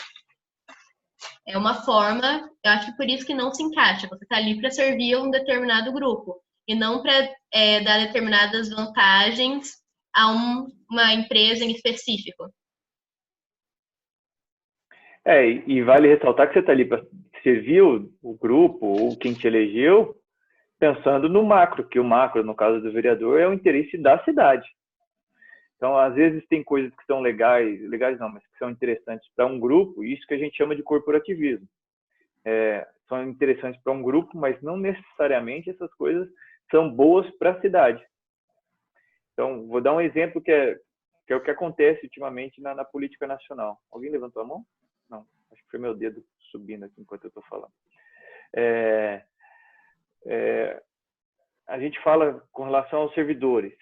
É uma forma, eu acho que por isso que não se encaixa. Você está ali para servir um determinado grupo. e não para dar determinadas vantagens a uma empresa em específico. E vale ressaltar que você está ali para servir o grupo ou quem te elegeu, pensando no macro, que o macro, no caso do vereador, é o interesse da cidade. Então, às vezes, tem coisas que são legais não, mas que são interessantes para um grupo, isso que a gente chama de corporativismo. São interessantes para um grupo, mas não necessariamente essas coisas são boas para a cidade. Então, vou dar um exemplo que é o que acontece ultimamente na política nacional. Alguém levantou a mão? Não, acho que foi meu dedo subindo aqui enquanto eu estou falando. A gente fala com relação aos servidores.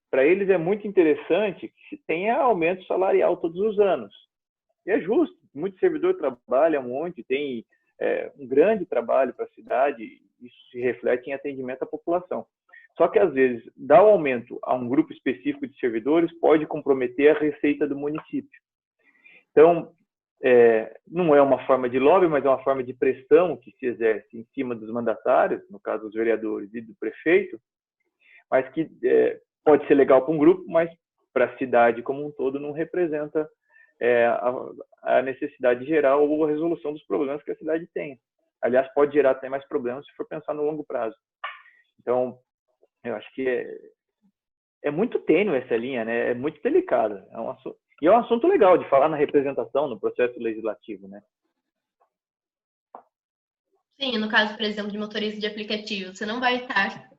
Para eles é muito interessante que se tenha aumento salarial todos os anos. E é justo, muito servidor trabalha muito, tem um grande trabalho para a cidade, isso se reflete em atendimento à população. Só que, às vezes, dar o aumento a um grupo específico de servidores pode comprometer a receita do município. Então, não é uma forma de lobby, mas é uma forma de pressão que se exerce em cima dos mandatários, no caso dos vereadores e do prefeito, mas que pode ser legal para um grupo, mas para a cidade como um todo não representa a necessidade geral ou a resolução dos problemas que a cidade tem. Aliás, pode gerar até mais problemas se for pensar no longo prazo. Então, eu acho que é muito tênue essa linha, né? É muito delicada. E é um assunto legal de falar na representação, no processo legislativo, né? Sim, no caso, por exemplo, de motorista de aplicativo, você não vai estar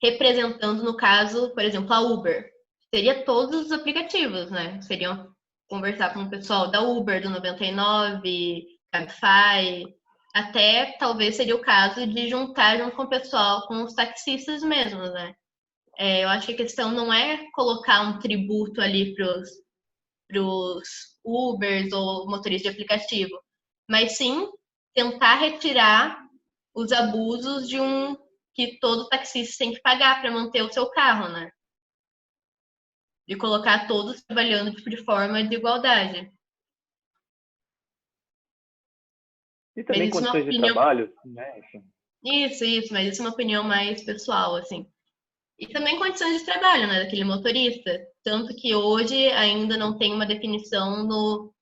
representando, no caso, por exemplo, a Uber. Seria todos os aplicativos, né? Seriam conversar com o pessoal da Uber, do 99, Cabify, até talvez seria o caso de juntar junto com o pessoal, com os taxistas mesmo, né? Eu acho que a questão não é colocar um tributo ali pros Ubers ou motoristas de aplicativo, mas sim tentar retirar os abusos que todo taxista tem que pagar para manter o seu carro, né? De colocar todos trabalhando de forma de igualdade. E também condições de trabalho, né? Enfim. Isso, mas isso é uma opinião mais pessoal, assim. E também condições de trabalho, né, daquele motorista. Tanto que hoje ainda não tem uma definição no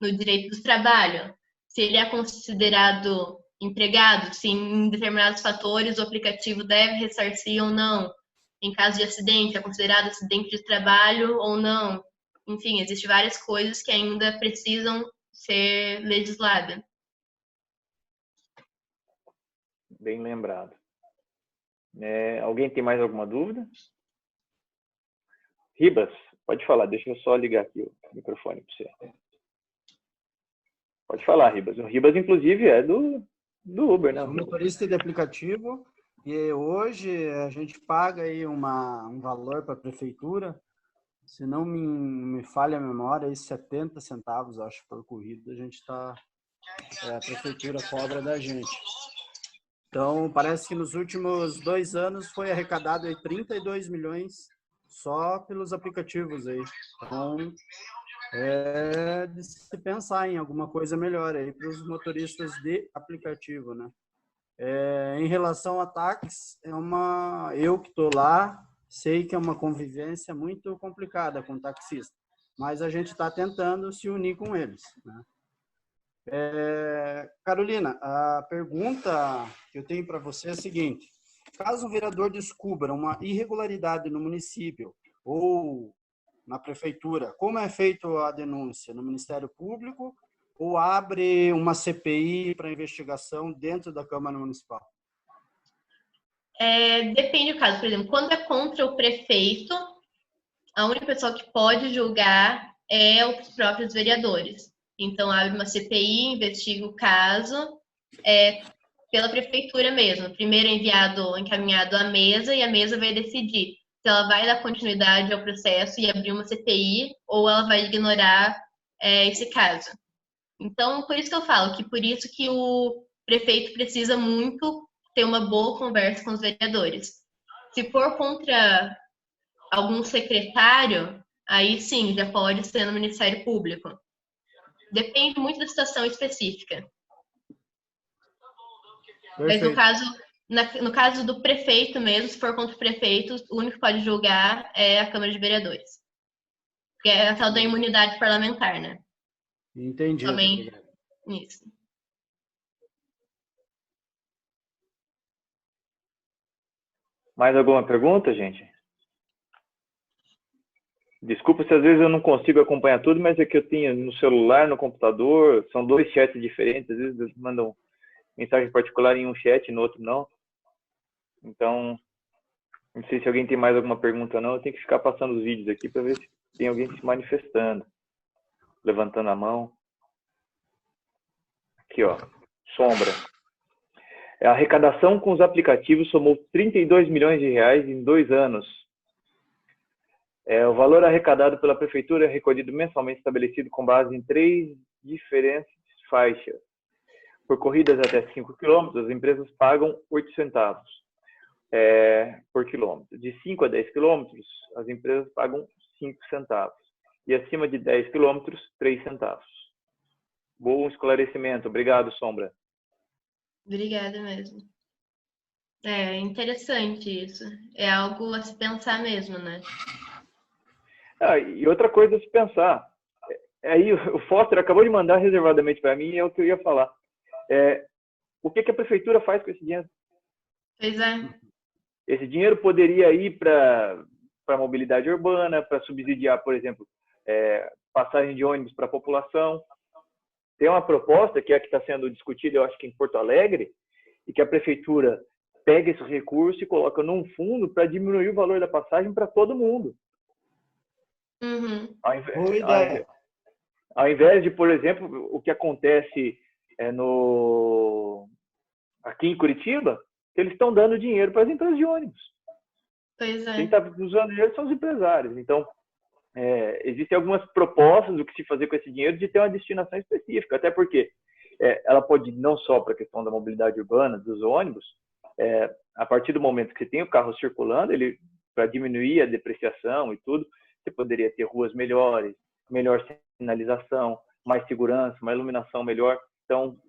direito do trabalho. Se ele é considerado empregado, se em determinados fatores o aplicativo deve ressarcir ou não. Em caso de acidente, é considerado acidente de trabalho ou não. Enfim, existem várias coisas que ainda precisam ser legisladas. Bem lembrado. Alguém tem mais alguma dúvida? Ribas, pode falar. Deixa eu só ligar aqui o microfone para você. Pode falar, Ribas. O Ribas, inclusive, é do Uber, né? Sou motorista de aplicativo e hoje a gente paga aí um valor para a prefeitura, se não me falha a memória, aí 70 centavos, acho, por corrida, a prefeitura cobra da gente. Então, parece que nos últimos 2 anos foi arrecadado aí 32 milhões só pelos aplicativos aí. Então, de se pensar em alguma coisa melhor aí para os motoristas de aplicativo, né? Em relação a táxi, eu que estou lá, sei que é uma convivência muito complicada com o taxista, mas a gente está tentando se unir com eles, né? Carolina, a pergunta que eu tenho para você é a seguinte: caso o vereador descubra uma irregularidade no município ou na prefeitura, como é feita a denúncia? No Ministério Público ou abre uma CPI para investigação dentro da Câmara Municipal? Depende do caso. Por exemplo, quando é contra o prefeito, a única pessoa que pode julgar é os próprios vereadores. Então, abre uma CPI, investiga o caso pela prefeitura mesmo. Primeiro encaminhado à mesa, e a mesa vai decidir se ela vai dar continuidade ao processo e abrir uma CPI ou ela vai ignorar esse caso. Então, por isso que eu falo que por isso que o prefeito precisa muito ter uma boa conversa com os vereadores. Se for contra algum secretário, aí sim, já pode ser no Ministério Público. Depende muito da situação específica. Perfeito. Mas no caso No caso do prefeito mesmo, se for contra o prefeito, o único que pode julgar é a Câmara de Vereadores. Que é a tal da imunidade parlamentar, né? Entendi. Também isso. Mais alguma pergunta, gente? Desculpa se às vezes eu não consigo acompanhar tudo, mas é que eu tenho no celular, no computador, são 2 chats diferentes, às vezes eles mandam mensagem particular em um chat e no outro não. Então, não sei se alguém tem mais alguma pergunta ou não, eu tenho que ficar passando os vídeos aqui para ver se tem alguém se manifestando, levantando a mão. Aqui, ó, Sombra. A arrecadação com os aplicativos somou 32 milhões de reais em 2 anos. O valor arrecadado pela prefeitura é recolhido mensalmente estabelecido com base em 3 diferentes faixas. Por corridas até 5 quilômetros, as empresas pagam 8 centavos por quilômetro. De 5 a 10 quilômetros, as empresas pagam 5 centavos. E acima de 10 quilômetros, 3 centavos. Bom esclarecimento. Obrigado, Sombra. Obrigada mesmo. É interessante isso. É algo a se pensar mesmo, né? E outra coisa a se pensar. Aí o Foster acabou de mandar reservadamente para mim, é o que eu ia falar. O que a prefeitura faz com esse dinheiro? Pois é. Esse dinheiro poderia ir para a mobilidade urbana, para subsidiar, por exemplo, passagem de ônibus para a população. Tem uma proposta que é a que está sendo discutida, eu acho que em Porto Alegre, e que a prefeitura pega esse recurso e coloca num fundo para diminuir o valor da passagem para todo mundo. Uhum. Boa ideia. Ao invés de, por exemplo, o que acontece aqui em Curitiba, eles estão dando dinheiro para as empresas de ônibus. Pois é. Quem está usando dinheiro são os empresários. Então, existem algumas propostas do que se fazer com esse dinheiro de ter uma destinação específica, até porque ela pode ir não só para a questão da mobilidade urbana, dos ônibus, a partir do momento que você tem o carro circulando, para diminuir a depreciação e tudo, você poderia ter ruas melhores, melhor sinalização, mais segurança, uma iluminação melhor. Então,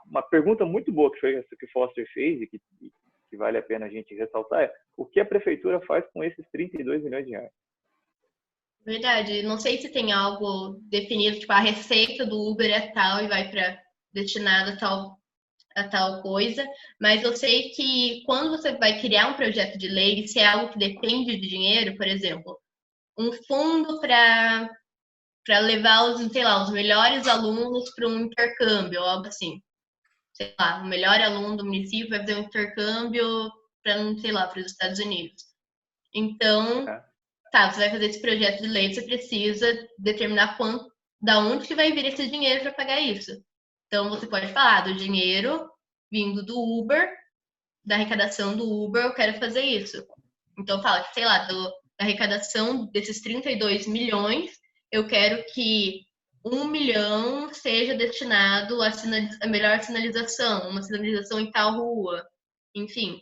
uma pergunta muito boa que foi essa que o Foster fez e que vale a pena a gente ressaltar é: o que a prefeitura faz com esses 32 milhões de reais? Verdade. Não sei se tem algo definido, tipo, a receita do Uber é tal e vai destinada a tal coisa, mas eu sei que quando você vai criar um projeto de lei, se é algo que depende de dinheiro, por exemplo, um fundo para levar os melhores alunos para um intercâmbio, algo assim. Sei lá, o melhor aluno do município vai fazer um intercâmbio para os Estados Unidos. Então, você vai fazer esse projeto de lei, você precisa determinar da onde que vai vir esse dinheiro para pagar isso. Então, você pode falar do dinheiro vindo do Uber, da arrecadação do Uber, eu quero fazer isso. Então, fala que, sei lá, da arrecadação desses 32 milhões, eu quero que 1 milhão seja destinado a melhor sinalização, uma sinalização em tal rua, enfim.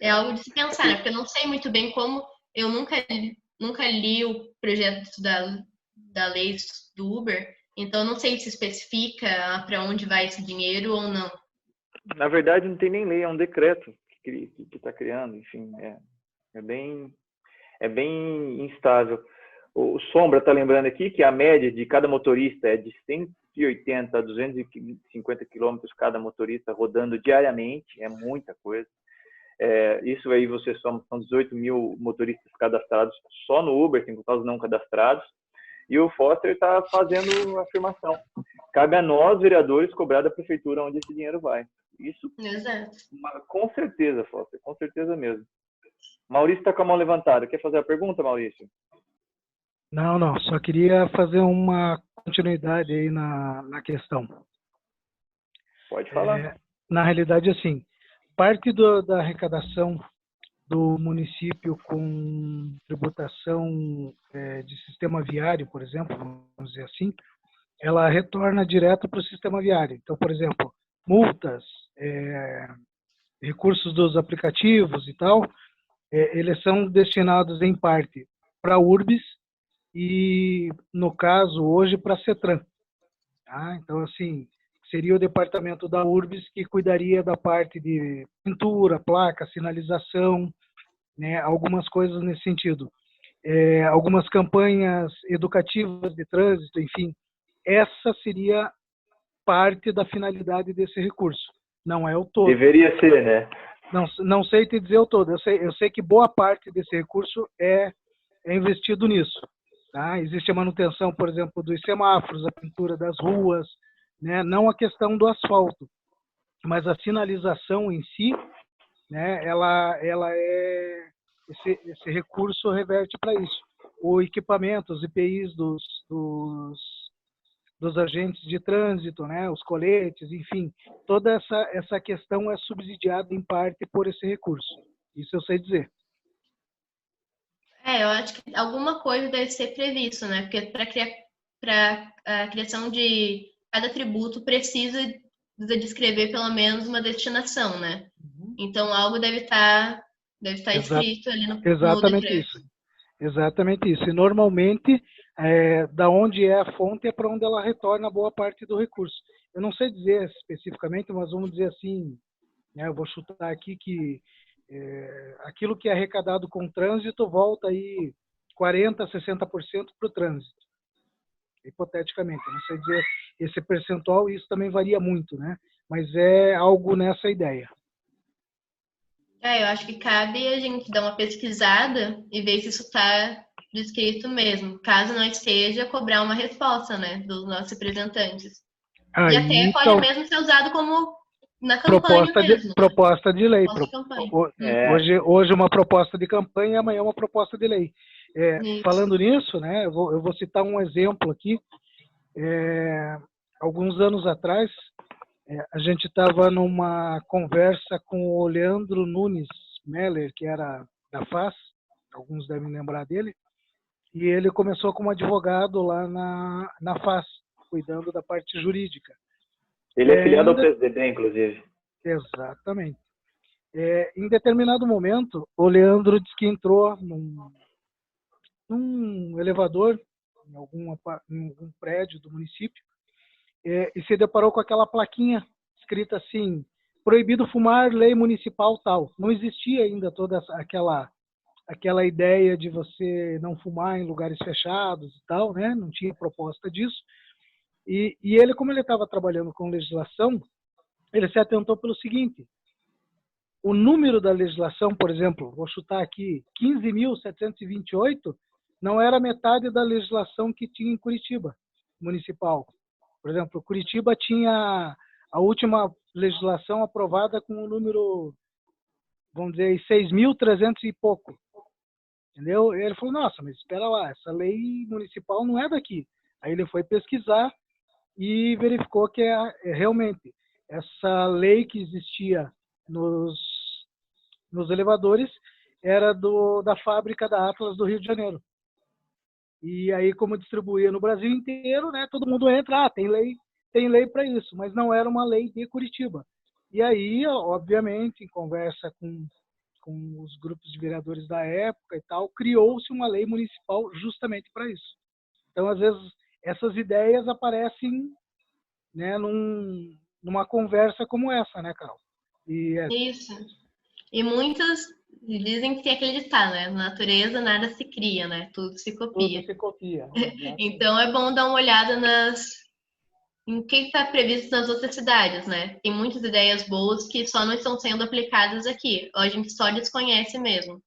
É algo de se pensar, né? Porque eu não sei muito bem como, eu nunca li o projeto da lei do Uber, então não sei se especifica para onde vai esse dinheiro ou não. Na verdade, não tem nem lei, é um decreto que está criando, enfim, é bem instável. O Sombra está lembrando aqui que a média de cada motorista é de 180 a 250 quilômetros cada motorista rodando diariamente, é muita coisa. Isso aí são 18 mil motoristas cadastrados só no Uber, sem contar os não cadastrados. E o Foster está fazendo a afirmação: cabe a nós, vereadores, cobrar da prefeitura onde esse dinheiro vai. Isso, exato. Com certeza, Foster, com certeza mesmo. Maurício está com a mão levantada. Quer fazer a pergunta, Maurício? Não. Só queria fazer uma continuidade aí na questão. Pode falar. Na realidade, assim, parte da arrecadação do município com tributação de sistema viário, por exemplo, vamos dizer assim, ela retorna direto para o sistema viário. Então, por exemplo, multas, recursos dos aplicativos e tal, eles são destinados em parte para a Urbis e, no caso, hoje, para a CETRAN. Tá? Então, assim, seria o departamento da URBS que cuidaria da parte de pintura, placa, sinalização, né, algumas coisas nesse sentido. Algumas campanhas educativas de trânsito, enfim. Essa seria parte da finalidade desse recurso. Não é o todo. Deveria ser, né? Não sei te dizer o todo. Eu sei que boa parte desse recurso é investido nisso. Tá? Existe a manutenção, por exemplo, dos semáforos, a pintura das ruas, né? Não a questão do asfalto, mas a sinalização em si, né? Ela esse recurso reverte para isso. O equipamento, os EPIs dos agentes de trânsito, né? Os coletes, enfim, toda essa questão é subsidiada em parte por esse recurso. Isso eu sei dizer. Eu acho que alguma coisa deve ser previsto, né? Porque para a criação de cada tributo precisa descrever pelo menos uma destinação, né? Então algo deve estar escrito ali no Exatamente decreto. isso. Exatamente isso. E normalmente, da onde é a fonte é para onde ela retorna boa parte do recurso. Eu não sei dizer especificamente, mas vamos dizer assim, né, eu vou chutar aqui que aquilo que é arrecadado com trânsito volta aí 40%, 60% para o trânsito. Hipoteticamente, eu não sei dizer esse percentual, isso também varia muito, né? Mas é algo nessa ideia. Eu acho que cabe a gente dar uma pesquisada e ver se isso está descrito mesmo. Caso não esteja, cobrar uma resposta, né, dos nossos representantes. E até pode mesmo ser usado como na campanha mesmo. Proposta de lei. Hoje uma proposta de campanha, amanhã uma proposta de lei. Falando nisso, né, eu vou citar um exemplo aqui. Alguns anos atrás, a gente estava numa conversa com o Leandro Nunes Meller, que era da FAS, alguns devem lembrar dele, e ele começou como advogado lá na FAS, cuidando da parte jurídica. Ele é filiado ao PSDB, inclusive. Exatamente. Em determinado momento, o Leandro disse que entrou num elevador, em algum prédio do município, e se deparou com aquela plaquinha escrita assim: proibido fumar, lei municipal tal. Não existia ainda toda aquela ideia de você não fumar em lugares fechados e tal, né? Não tinha proposta disso. E ele, como ele estava trabalhando com legislação, ele se atentou pelo seguinte: o número da legislação, por exemplo, vou chutar aqui, 15.728, não era metade da legislação que tinha em Curitiba, municipal. Por exemplo, Curitiba tinha a última legislação aprovada com o número, vamos dizer, 6.300 e pouco. Entendeu? E ele falou: nossa, mas espera lá, essa lei municipal não é daqui. Aí ele foi pesquisar e verificou que realmente essa lei que existia nos elevadores era da fábrica da Atlas do Rio de Janeiro. E aí, como distribuía no Brasil inteiro, né, todo mundo entra, tem lei para isso, mas não era uma lei de Curitiba. E aí, obviamente, em conversa com os grupos de vereadores da época e tal, criou-se uma lei municipal justamente para isso. Então, às vezes, essas ideias aparecem, né, numa conversa como essa, né, Carol? Isso. E muitos dizem que tem aquele ditado, né? Na natureza nada se cria, né? Tudo se copia. Tudo se copia. Então é bom dar uma olhada em o que está previsto nas outras cidades, né? Tem muitas ideias boas que só não estão sendo aplicadas aqui. A gente só desconhece mesmo.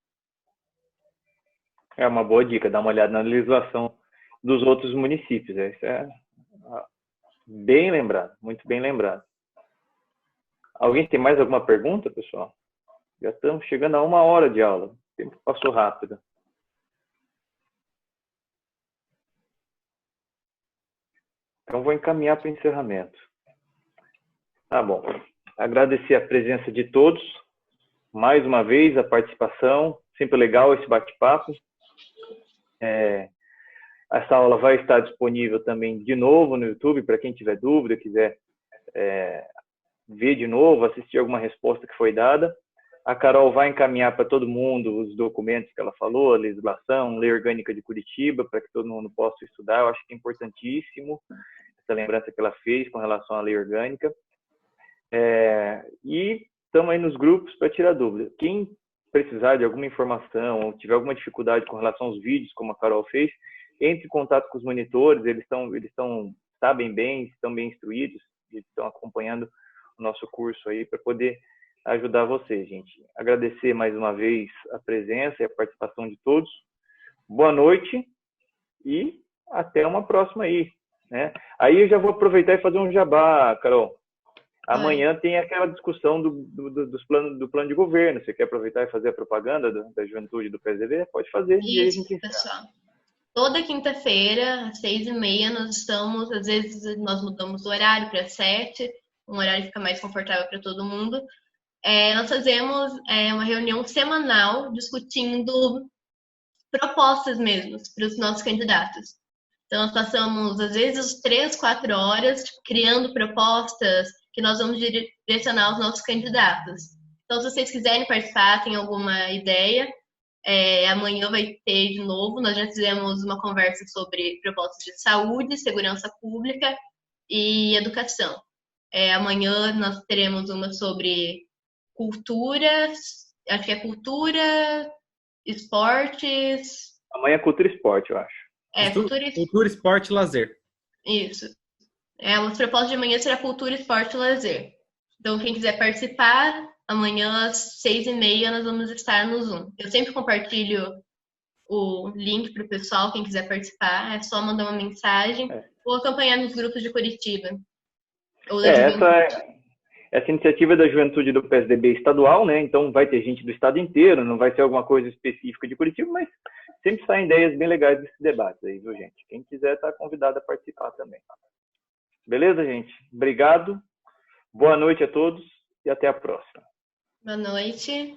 É uma boa dica, dar uma olhada na legislação dos outros municípios. Isso é bem lembrado, muito bem lembrado. Alguém tem mais alguma pergunta, pessoal? Já estamos chegando a 1 hora de aula. O tempo passou rápido. Então, vou encaminhar para o encerramento. Tá bom. Agradecer a presença de todos. Mais uma vez, a participação. Sempre legal esse bate-papo. Essa aula vai estar disponível também de novo no YouTube, para quem tiver dúvida, quiser ver de novo, assistir alguma resposta que foi dada. A Carol vai encaminhar para todo mundo os documentos que ela falou, a legislação, lei orgânica de Curitiba, para que todo mundo possa estudar. Eu acho que é importantíssimo essa lembrança que ela fez com relação à lei orgânica. E estamos aí nos grupos para tirar dúvida. Quem precisar de alguma informação ou tiver alguma dificuldade com relação aos vídeos, como a Carol fez, entre em contato com os monitores, eles sabem bem, estão bem instruídos, estão acompanhando o nosso curso aí para poder ajudar vocês, gente. Agradecer mais uma vez a presença e a participação de todos. Boa noite e até uma próxima aí, né? Aí eu já vou aproveitar e fazer um jabá, Carol. Amanhã tem aquela discussão do plano de governo. Você quer aproveitar e fazer a propaganda da juventude do PSDB? Pode fazer. Isso, pessoal. Toda quinta-feira, às 6h30, nós estamos, às vezes nós mudamos o horário para 7, um horário que fica mais confortável para todo mundo. Nós fazemos uma reunião semanal discutindo propostas mesmo para os nossos candidatos. Então, nós passamos, às vezes, 3, 4 horas criando propostas que nós vamos direcionar os nossos candidatos. Então, se vocês quiserem participar, tem alguma ideia, amanhã vai ter de novo. Nós já fizemos uma conversa sobre propostas de saúde, segurança pública e educação. Amanhã nós teremos uma sobre cultura, acho que é cultura, esportes... Amanhã é cultura e esporte, eu acho. Cultura, esporte e lazer. Isso. As propostas de amanhã será cultura, esporte e lazer. Então, quem quiser participar, amanhã às 6h30 nós vamos estar no Zoom. Eu sempre compartilho o link para o pessoal, quem quiser participar, é só mandar uma mensagem ou acompanhar nos grupos de Curitiba. Ou da essa iniciativa da juventude do PSDB estadual, né? Então vai ter gente do estado inteiro, não vai ser alguma coisa específica de Curitiba, mas sempre saem ideias bem legais desses debates aí, viu, gente? Quem quiser está convidado a participar também. Beleza, gente? Obrigado. Boa noite a todos e até a próxima. Boa noite.